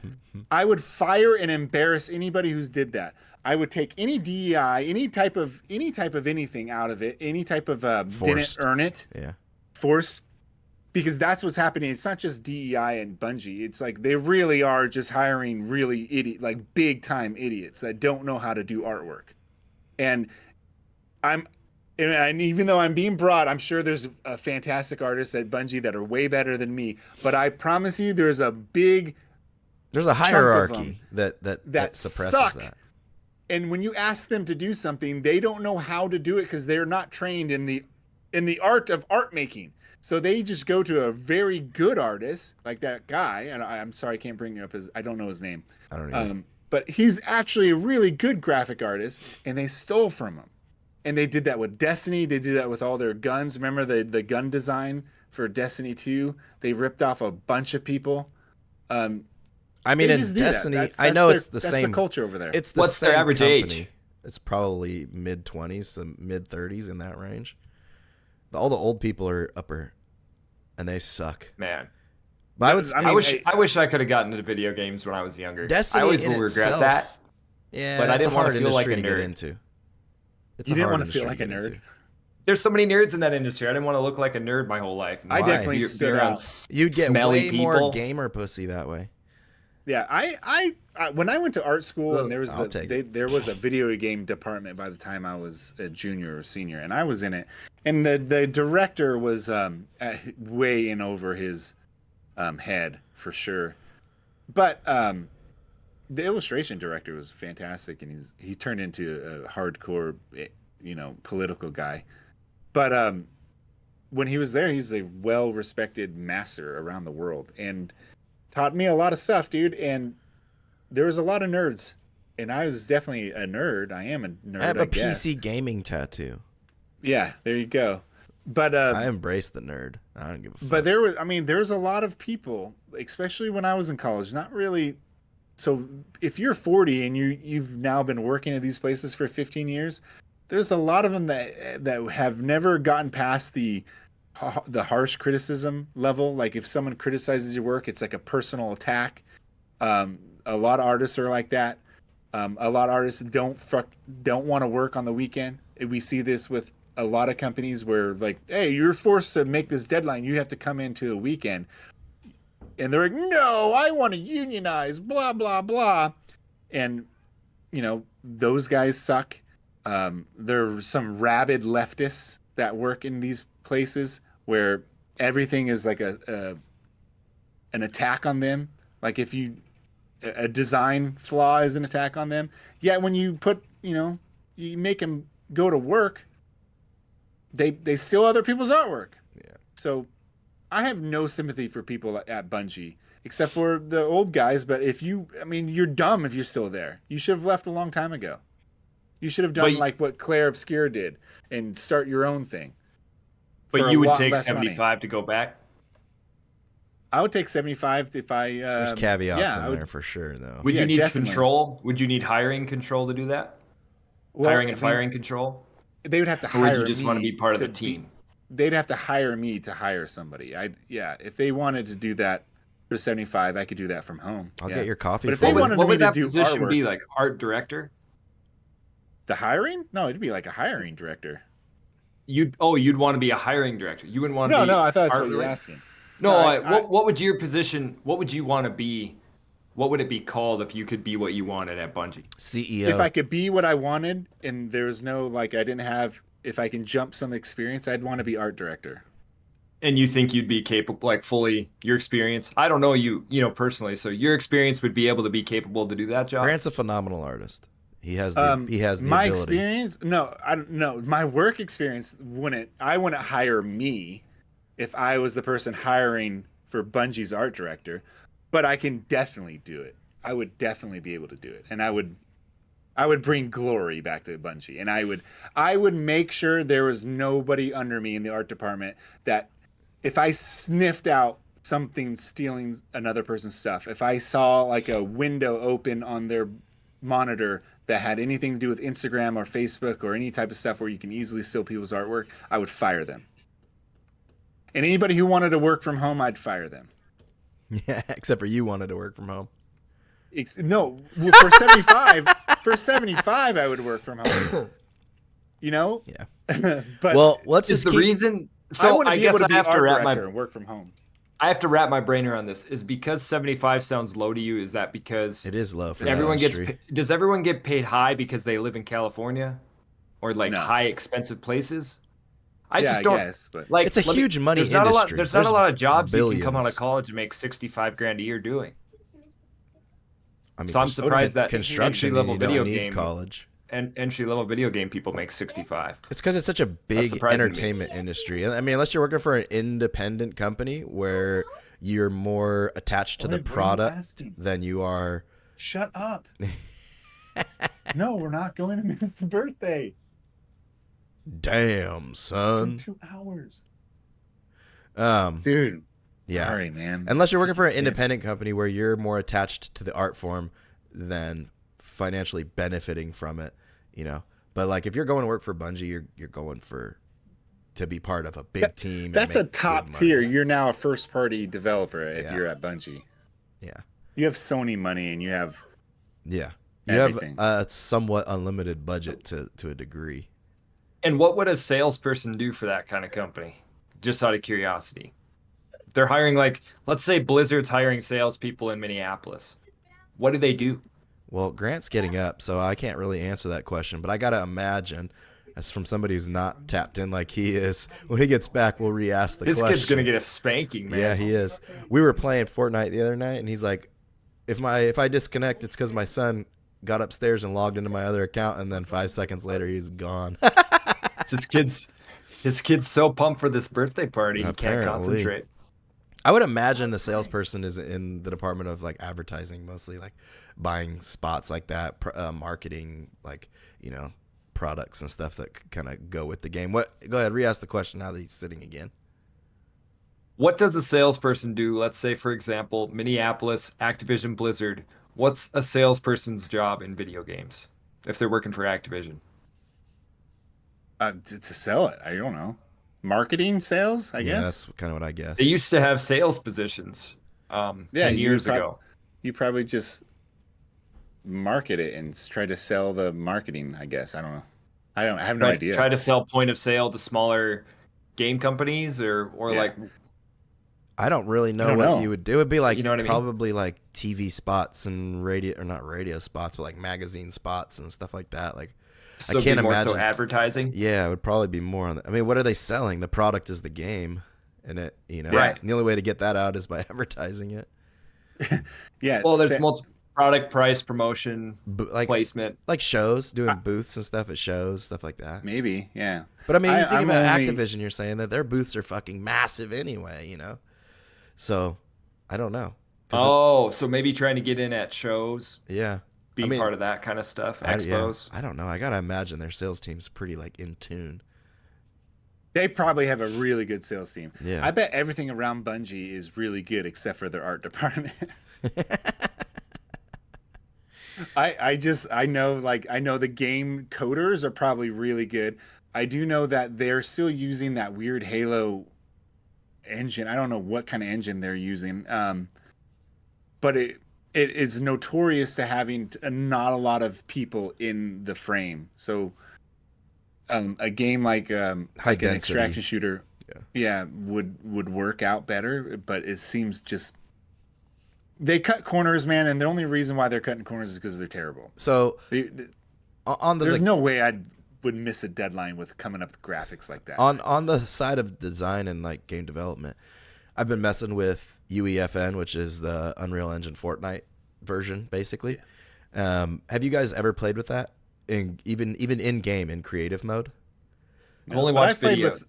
I would fire and embarrass anybody who's did that. I would take any DEI, any type of anything out of it, any type of didn't Forced. earn it, Yeah. forced, because that's what's happening. It's not just DEI and Bungie. It's like they really are just hiring really like big time idiots that don't know how to do artwork. And even though I'm being broad, I'm sure there's a fantastic artists at Bungie that are way better than me. But I promise you, there's a There's a hierarchy that suppresses suck. that. And when you ask them to do something, they don't know how to do it because they're not trained in the art of art making. So they just go to a very good artist like that guy. And I'm sorry, I can't bring you up I don't know his name. I don't know. But he's actually a really good graphic artist, and they stole from him. And they did that with Destiny. They did that with all their guns. Remember the gun design for Destiny 2? They ripped off a bunch of people. I mean, in Destiny, I know it's the same. That's the culture over there. It's the What's same their average company. age? It's probably mid-20s to mid-30s, in that range. All the old people are upper, and they suck. Man. But I wish I could have gotten into video games when I was younger. Destiny I always in will regret itself, that. Yeah, but I it's didn't a want hard to feel like a industry to get nerd. into. It's You a didn't hard want to feel industry like a get nerd. into. There's so many nerds in that industry. I didn't want to look like a nerd my whole life. I Why? definitely You're stood around out. You'd get smelly way more people. gamer pussy that way. Yeah, I when I went to art school and there was I'll take there was a video game department by the time I was a junior or senior, and I was in it, and the director was way in over his head for sure, but the illustration director was fantastic, and he turned into a hardcore, political guy, but when he was there, he's a well-respected master around the world, and taught me a lot of stuff, dude. And there was a lot of nerds, and I was definitely a nerd. I am a nerd. I have a guess. PC gaming tattoo. Yeah, there you go. But I embrace the nerd. I don't give a fuck. But there's a lot of people, especially when I was in college. Not really. So if you're 40 and you've now been working at these places for 15 years, there's a lot of them that have never gotten past the harsh criticism level. Like if someone criticizes your work, it's like a personal attack. A lot of artists are like that. A lot of artists don't want to work on the weekend. We see this with a lot of companies where like, hey, you're forced to make this deadline. You have to come into the weekend. And they're like, no, I want to unionize, blah, blah, blah. And, those guys suck. There are some rabid leftists that work in these places where everything is like an attack on them. Like if a design flaw is an attack on them. Yet when you put, you make them go to work, they steal other people's artwork. Yeah. So I have no sympathy for people at Bungie, except for the old guys. But you're dumb if you're still there. You should have left a long time ago. You should have done like what Claire Obscure did and start your own thing. But you would take 75 to go back? I would take 75 if I... There's caveats in there for sure, though. Would you need definitely. control? Would you need hiring control to do that? Hiring and firing control? They would have to hire me. Or would you just want to be part of the team? They'd have to hire me to hire somebody. If they wanted to do that for 75, I could do that from home. I'll get your coffee. But if they wanted what me would to that do position artwork, be? Like art director? The hiring? No, it'd be like a hiring director. You'd want to be a hiring director. You wouldn't want to be. No, I thought that's what you were asking. What would your position? What would you want to be? What would it be called if you could be what you wanted at Bungie? CEO. If I could be what I wanted, and there was no if I can jump some experience, I'd want to be art director. And you think you'd be capable, like fully your experience? I don't know you, personally. So your experience would be able to be capable to do that job. Grant's a phenomenal artist. He has the my ability. experience. No, I don't know. My work experience I wouldn't hire me if I was the person hiring for Bungie's art director, but I can definitely do it. I would definitely be able to do it, and I would bring glory back to Bungie, and I would make sure there was nobody under me in the art department that if I sniffed out something stealing another person's stuff, if I saw like a window open on their monitor that had anything to do with Instagram or Facebook or any type of stuff where you can easily steal people's artwork, I would fire them. And anybody who wanted to work from home, I'd fire them. Yeah, except for you wanted to work from home. No, for 75, I would work from home. Yeah. But well, let's is just the keep... reason. So I guess I have to wrap my and work from home. I have to wrap my brain around this. Is because 75 sounds low to you? Is that because it is low for everyone that industry? Does everyone get paid high because they live in California, or like high expensive places? I just don't. Guess, but like it's a huge money there's industry. There's not a lot of jobs billions. you can come out of college and make $65,000 a year doing. I mean, So I'm surprised that construction, entry-level you don't video need game college. and entry-level video game people make 65. It's because it's such a That's big surprising to me. entertainment industry. I mean, unless you're working for an independent company where you're more attached to the Why are you product asking? than you are. Shut up. No, we're not going to miss the birthday. Damn, It's son. in 2 hours. Dude. Yeah. Sorry, man. Unless you're working for an Kid. independent company where you're more attached to the art form than financially benefiting from it, you know. But like if you're going to work for Bungie, you're going to be part of a big team. and That's a make good top money. tier. You're now a first party developer if Yeah. you're at Bungie. Yeah. You have Sony money and you have Yeah. You everything. have a somewhat unlimited budget to a degree. And what would a salesperson do for that kind of company? Just out of curiosity. If they're hiring, like, let's say Blizzard's hiring salespeople in Minneapolis. What do they do? Well, Grant's getting up, so I can't really answer that question, but I got to imagine, as from somebody who's not tapped in like he is, when he gets back, we'll re-ask the This question. kid's gonna get a spanking, man. Yeah, he is. We were playing Fortnite the other night, and he's like, if I disconnect, it's because my son got upstairs and logged into my other account, and then 5 seconds later, he's gone. His kid's so pumped for this birthday party, he can't Apparently. concentrate. I would imagine the salesperson is in the department of like advertising, mostly like buying spots like that, marketing, like, you know, products and stuff that kind of go with the game. What? Go ahead, re-ask the question now that he's sitting again. What does a salesperson do? Let's say, for example, Minneapolis, Activision Blizzard. What's a salesperson's job in video games if they're working for Activision? to sell it. I don't know. Marketing, sales, I Yeah, guess. that's kind of what I guess. They used to have sales positions 10 years ago. You probably just market it and try to sell the marketing, I guess. I don't know. I have no idea. Try to sell point of sale to smaller game companies or Yeah. like I don't really know don't what know. you would do. It would be like You know what I mean? probably like TV spots and radio, or not radio spots, but like magazine spots and stuff like that. Like, so I can't be more so imagine. advertising. Yeah, it would probably be more on. I mean, what are they selling? The product is the game, and it, you know, Right. the only way to get that out is by advertising it. Yeah. Well, there's multiple product, price, promotion, Like placement. like shows, doing booths and stuff at shows, stuff like that. Maybe, yeah. But I mean, you think I'm about only- Activision, you're saying that their booths are fucking massive anyway, you know. So I don't know. 'Cause Oh, so maybe trying to get in at shows, yeah. being mean, part of that kind of stuff, I- yeah, expos. I don't know. I gotta imagine their sales team's pretty like in tune. They probably have a really good sales team. Yeah. I bet everything around Bungie is really good except for their art department. I know the game coders are probably really good. I do know that they're still using that weird Halo engine. I don't know what kind of engine they're using. But it is notorious to having not a lot of people in the frame. So a game like an density. extraction shooter would work out better, but it seems just they cut corners, man, and the only reason why they're cutting corners is because they're terrible. So on the There's like, no way I would miss a deadline with coming up with graphics like that. on the side of design and like game development, I've been messing with UEFN, which is the Unreal Engine Fortnite version, basically. Have you guys ever played with that? Even in game in creative mode? I've only But watched I've played videos. with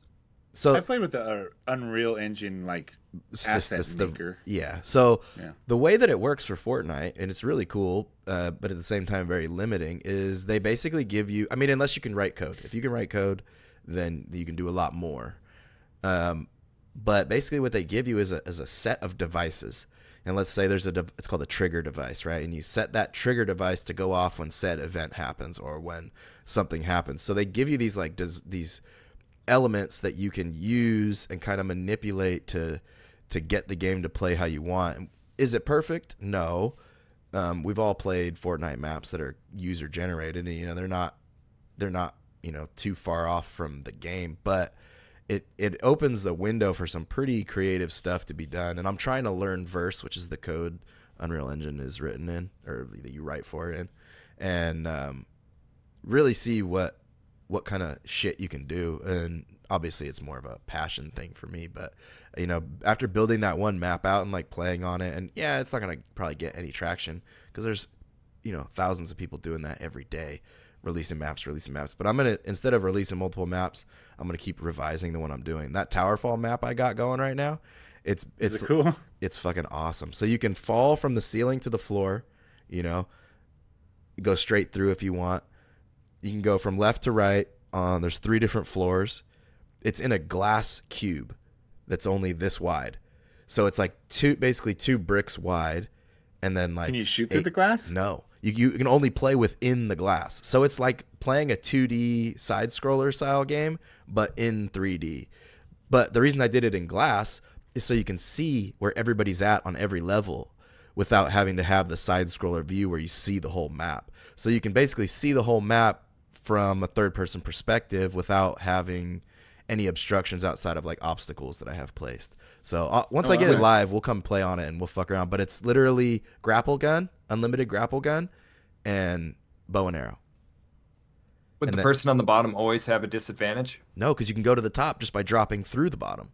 So I played with the Unreal Engine like asset maker. So Yeah. the way that it works for Fortnite, and it's really cool, but at the same time very limiting, is they basically give you, I mean, unless you can write code. If you can write code, then you can do a lot more. But basically what they give you is a set of devices. And let's say there's it's called a trigger device, right? And you set that trigger device to go off when said event happens or when something happens. So they give you these like these elements that you can use and kind of manipulate to get the game to play how you want. Is it perfect? No. We've all played Fortnite maps that are user generated, and you know they're not too far off from the game, but it opens the window for some pretty creative stuff to be done. And I'm trying to learn Verse, which is the code Unreal Engine is written in, or that you write for it in, and really see what kind of shit you can do. And obviously it's more of a passion thing for me, but after building that one map out and like playing on it, and yeah, it's not gonna probably get any traction because there's thousands of people doing that every day, releasing maps. But I'm gonna, instead of releasing multiple maps, I'm gonna keep revising the one I'm doing. That Towerfall map I got going right now, it's cool. It's fucking awesome. So you can fall from the ceiling to the floor, go straight through if you want. You can go from left to right. There's 3 different floors. It's in a glass cube that's only this wide. So it's like basically 2 bricks wide, and then like. Can you shoot through the glass? No, you can only play within the glass. So it's like playing a 2D side scroller style game, but in 3D. But the reason I did it in glass is so you can see where everybody's at on every level, without having to have the side scroller view where you see the whole map. So you can basically see the whole map from a third person perspective without having any obstructions outside of like obstacles that I have placed. So once I get it live, we'll come play on it and we'll fuck around. But it's literally grapple gun, unlimited grapple gun, and bow and arrow. Would the person on the bottom always have a disadvantage? No, because you can go to the top just by dropping through the bottom.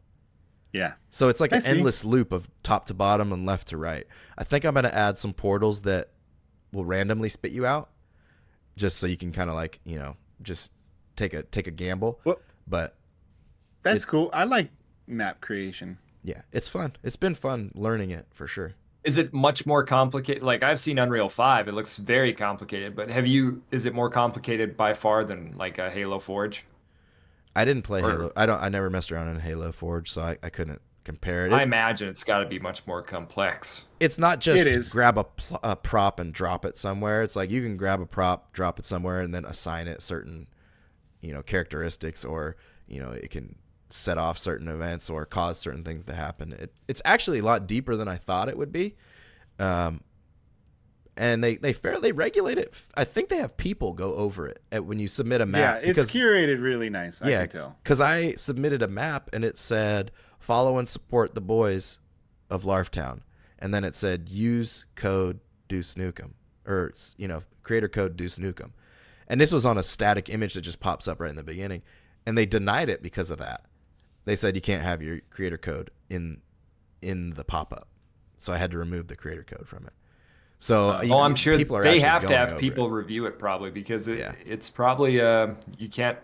Yeah. So it's like an endless loop of top to bottom and left to right. I think I'm going to add some portals that will randomly spit you out, just so you can kind of like, just take a gamble. Well, but that's cool. I like map creation. Yeah, it's fun. It's been fun learning it for sure. Is it much more complicated? Like I've seen Unreal 5, it looks very complicated, but is it more complicated by far than like a Halo Forge? I didn't play Halo. I never messed around in Halo Forge, so I couldn't compare it. I imagine it's got to be much more complex. It's not just grab a prop and drop it somewhere. It's like you can grab a prop, drop it somewhere, and then assign it certain, characteristics, or it can set off certain events or cause certain things to happen. It's actually a lot deeper than I thought it would be. And they fairly regulate it. I think they have people go over it when you submit a map. Yeah, it's curated really nice. I can tell. Because I submitted a map and it said follow and support the boys of Larftown, and then it said use code Deuce Nukem, or creator code Deuce Nukem, and this was on a static image that just pops up right in the beginning, and they denied it because of that. They said you can't have your creator code in the pop up, so I had to remove the creator code from it. So I'm sure they have to have people review it probably, because it's probably you can't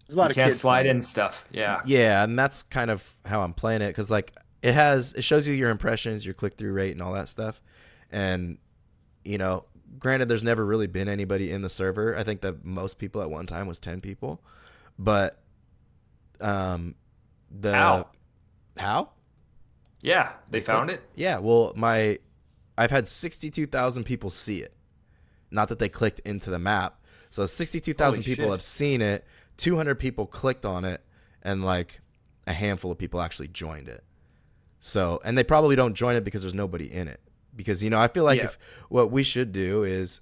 slide in stuff. Yeah, and that's kind of how I'm playing it, because like it shows you your impressions, your click through rate, and all that stuff. And granted, there's never really been anybody in the server. I think the most people at one time was 10 people, but how? Yeah, they found it. Yeah, well, I've had 62,000 people see it. Not that they clicked into the map. So 62,000 people have seen it. 200 people clicked on it, and like a handful of people actually joined it. So, and they probably don't join it because there's nobody in it. Because I feel like if what we should do is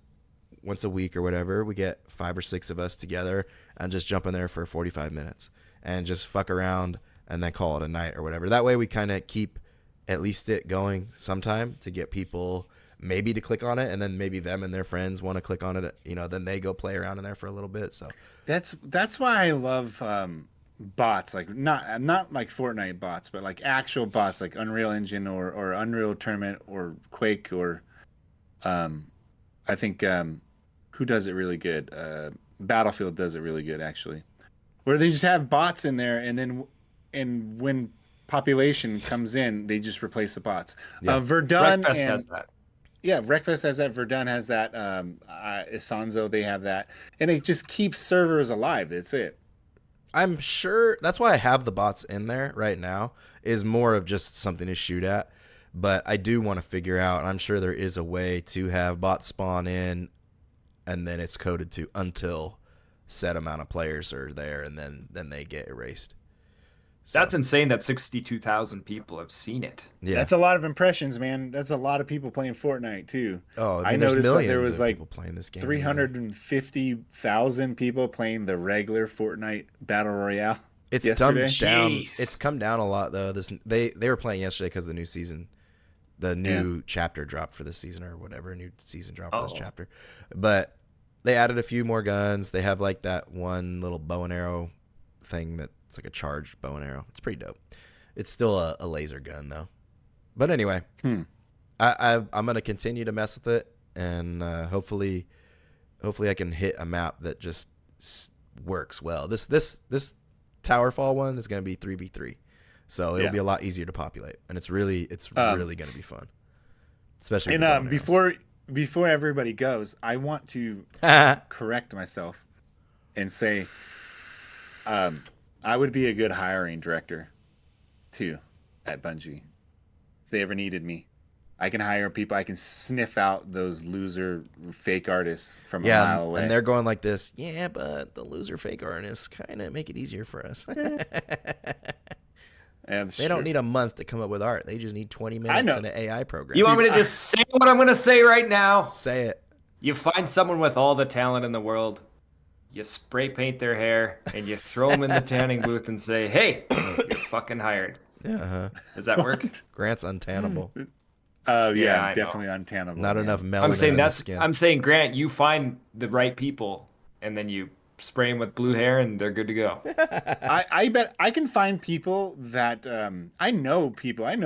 once a week or whatever, we get 5 or 6 of us together and just jump in there for 45 minutes and just fuck around and then call it a night or whatever. That way we kind of keep at least it going sometime to get people maybe to click on it, and then maybe them and their friends want to click on it, then they go play around in there for a little bit. So that's why I love bots, like not like Fortnite bots, but like actual bots like Unreal Engine or Unreal Tournament or Quake, or I think who does it really good? Battlefield does it really good, actually, where they just have bots in there, and when population comes in, they just replace the bots. Verdun has that. Yeah, Wreckfest has that. Verdun has that. Isanzo, they have that, and it just keeps servers alive. That's it. I'm sure that's why I have the bots in there right now, is more of just something to shoot at. But I do want to figure out, and I'm sure there is a way to have bots spawn in, and then it's coded to until set amount of players are there, and then they get erased. So. That's insane that 62,000 people have seen it. Yeah, that's a lot of impressions, man. That's a lot of people playing Fortnite too. Oh, I noticed that there was like people playing this game. 350,000 people playing the regular Fortnite Battle Royale. It's yesterday. dumbed down. It's come down a lot though. They were playing yesterday because the new season, the new chapter dropped for this season or whatever. New season dropped for this chapter, but they added a few more guns. They have like that one little bow and arrow thing that. It's like a charged bow and arrow. It's pretty dope. It's still a laser gun though. But anyway, I'm gonna continue to mess with it. and hopefully I can hit a map that just works well. This Towerfall one is going to be 3v3, so it'll be a lot easier to populate, and it's really going to be fun, especially. And before everybody goes, I want to correct myself and say, I would be a good hiring director too at Bungie if they ever needed me. I can hire people. I can sniff out those loser fake artists from a mile away. And they're going like this. Yeah, but the loser fake artists kind of make it easier for us. They don't need a month to come up with art. They just need 20 minutes in an AI program. You want me to just say what I'm going to say right now? Say it. You find someone with all the talent in the world, you spray paint their hair, and you throw them in the tanning booth and say, hey, you're fucking hired. Does that work? Grant's untannable. Yeah, definitely untannable. Not enough melanin in the skin. I'm saying, Grant, you find the right people, and then you spray them with blue hair, and they're good to go. I bet I can find people that I know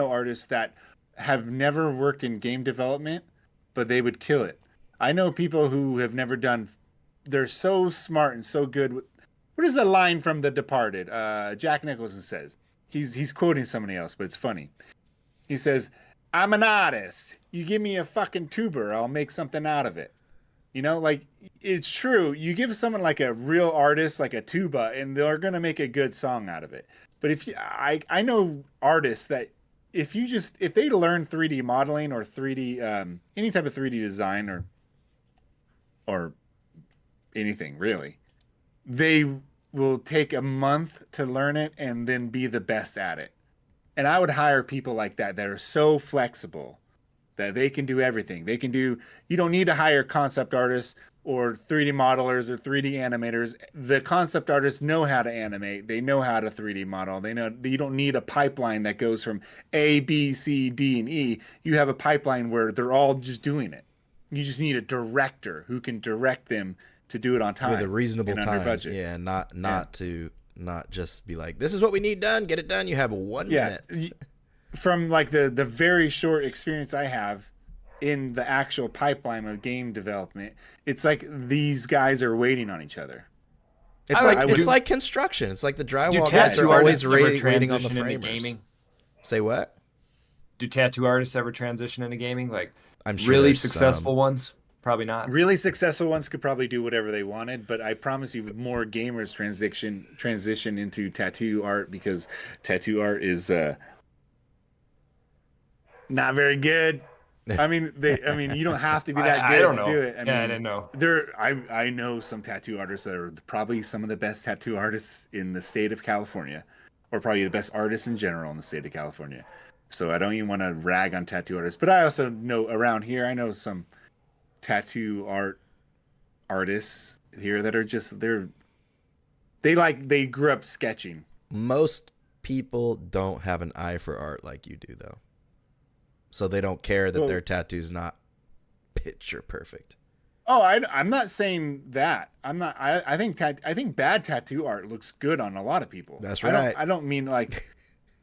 artists that have never worked in game development, but they would kill it. I know people who have never done. They're so smart and so good. What is the line from The Departed? Jack Nicholson says he's quoting somebody else, but it's funny. He says, I'm an artist. You give me a fucking tuber, I'll make something out of it. You know, like, it's true. You give someone like a real artist, like a tuba, and they're going to make a good song out of it. But I know artists that if they learn 3D modeling or 3D, any type of 3D design or anything really, they will take a month to learn it and then be the best at it. And I would hire people like that are so flexible that they can do everything. You don't need to hire concept artists or 3D modelers or 3D animators. The concept artists know how to animate. They know how to 3D model. They know you don't need a pipeline that goes from A, B, C, D, and E. You have a pipeline where they're all just doing it. You just need a director who can direct them to do it on time. With a reasonable time. Under budget. Yeah, not just be like, this is what we need done, get it done. You have 1 minute. From like the very short experience I have in the actual pipeline of game development, it's like these guys are waiting on each other. It's like construction. It's like the drywall guys are always waiting on the framers. Gaming? Say what? Do tattoo artists ever transition into gaming? Like, I'm sure really successful ones? Probably not. Really successful ones could probably do whatever they wanted, but I promise you more gamers transition into tattoo art because tattoo art is not very good. I mean, you don't have to be that good to do it. I didn't know. I know some tattoo artists that are probably some of the best tattoo artists in the state of California, or probably the best artists in general in the state of California. So I don't even want to rag on tattoo artists, but I also know around here, I know some tattoo artists here that are just they grew up sketching. Most people don't have an eye for art like you do, though, so they don't care that their tattoo's not picture perfect. Oh, I'm not saying that. I think bad tattoo art looks good on a lot of people. That's right. I don't mean like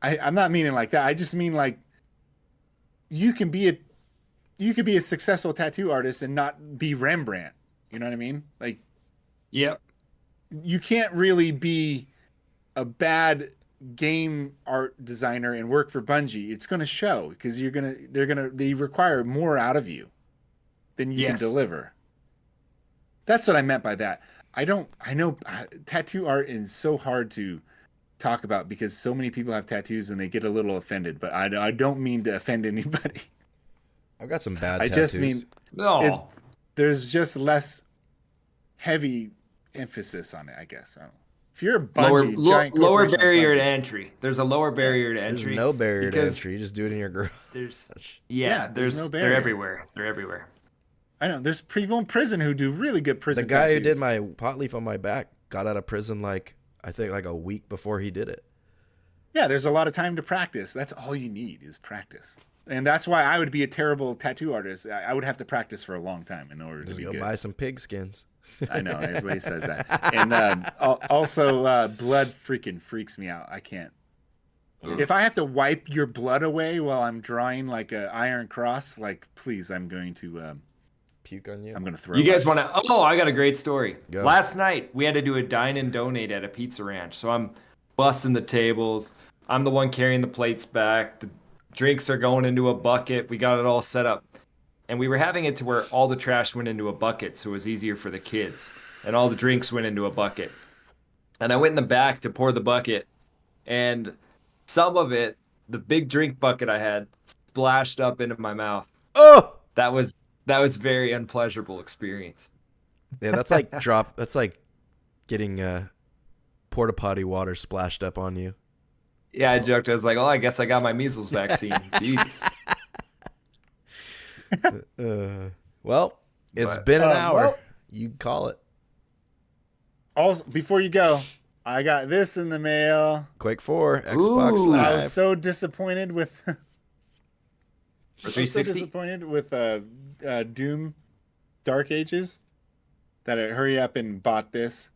I'm not meaning like that. I just mean like you can be a successful tattoo artist and not be Rembrandt. You know what I mean? Like, yep. You can't really be a bad game art designer and work for Bungie. It's going to show because they require more out of you than you can deliver. That's what I meant by that. I know tattoo art is so hard to talk about because so many people have tattoos and they get a little offended, but I don't mean to offend anybody. I've got some bad tattoos. I just mean there's just less heavy emphasis on it, I guess. I don't know. If you're a Bungie, giant lower barrier to entry. There's a lower barrier to entry. There's no barrier to entry. You just do it in your garage. There's no barrier. They're everywhere. They're everywhere. I know. There's people in prison who do really good prison. The guy tattoos. who did my pot leaf on my back got out of prison I think a week before he did it. Yeah, there's a lot of time to practice. That's all you need is practice. And that's why I would be a terrible tattoo artist. I would have to practice for a long time in order to be good. Just go buy some pig skins. I know. Everybody says that. And also, blood freaking freaks me out. I can't. If I have to wipe your blood away while I'm drawing like an iron cross, like, please, I'm going to puke on you. I'm gonna throw. You guys up. want to? Oh, I got a great story. Go. Last night we had to do a dine and donate at a pizza ranch, so I'm bussing the tables. I'm the one carrying the plates back. The drinks are going into a bucket. We got it all set up, and we were having it to where all the trash went into a bucket, so it was easier for the kids, and all the drinks went into a bucket. And I went in the back to pour the bucket, and some of it, the big drink bucket I had, splashed up into my mouth. Oh! That was very unpleasurable experience. Yeah, that's like getting porta potty water splashed up on you. Yeah, I joked. I was like, "Oh, I guess I got my measles vaccine." Jeez. Well, it's But- been an hour. well- You call it. Also, before you go, I got this in the mail. Quake 4, Xbox Ooh. I Live. was so disappointed with. For I was so 360? disappointed with Doom Dark Ages that I hurry up and bought this,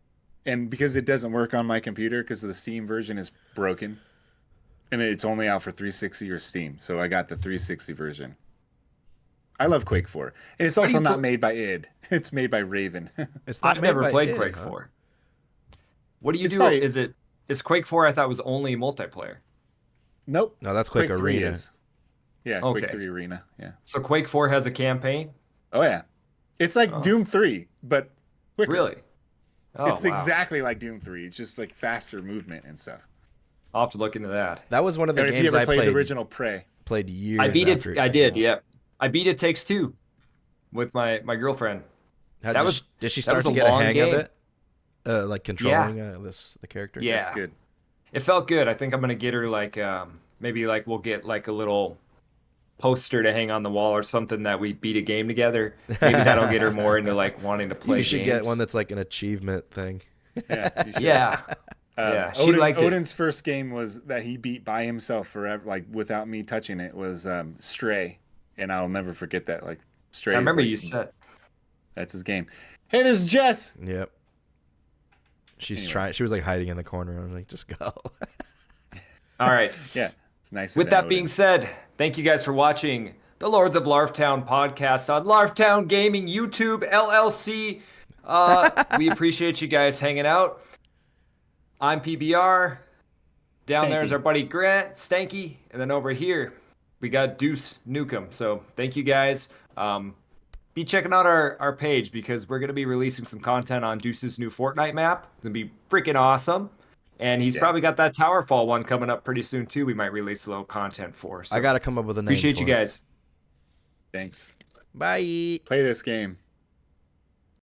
and because it doesn't work on my computer because the Steam version is broken, and it's only out for 360 or Steam, so I got the 360 version. I love Quake 4, and it's also you not put- made by id. It's made by Raven. It's not I've made never by played id, Quake huh? 4. What do you It's do? probably- Is Quake 4? I thought was only multiplayer. Nope. No, that's Quake 3 Arena. is. Yeah, Okay. Quake 3 Arena. Yeah. So Quake 4 has a campaign. Oh yeah, it's like Oh. Doom 3, but quicker. Really? Oh, It's wow. exactly like Doom 3. It's just like faster movement and stuff. I'll have to look into that. That was one of the And if you games ever I played played. the original Prey, Played years. I beat it. after I came did. out. Yep. I beat It Takes Two with my girlfriend. Did she start was to a get a long hang game. of it? Like controlling the character. Yeah. that's good. It felt good. I think I'm gonna get her like maybe like we'll get like a little poster to hang on the wall or something that we beat a game together. Maybe that'll get her more into like wanting to play. You should games. get one that's like an achievement thing. Yeah, you should. Yeah. Yeah, she liked it. Odin's first game was that he beat by himself forever, like without me touching it, was Stray, and I'll never forget that. Like Stray. I remember is, like, you said. that's his game. Hey, there's Jess. Yep. She's Anyways. trying. She was like hiding in the corner. I was like, just go. All right. Yeah, it's nice. With that being said, thank you guys for watching the Lords of Larftown podcast on Larftown Gaming YouTube LLC. We appreciate you guys hanging out. I'm PBR. Down there is Stanky. our buddy Grant, Stanky, and then over here we got Deuce Nukem. So thank you guys. Be checking out our page because we're gonna be releasing some content on Deuce's new Fortnite map. It's gonna be freaking awesome. And he's Yeah. probably got that Towerfall one coming up pretty soon too. We might release a little content for. So I gotta come up with a name. appreciate for you it. guys. Thanks. Bye. Play this game.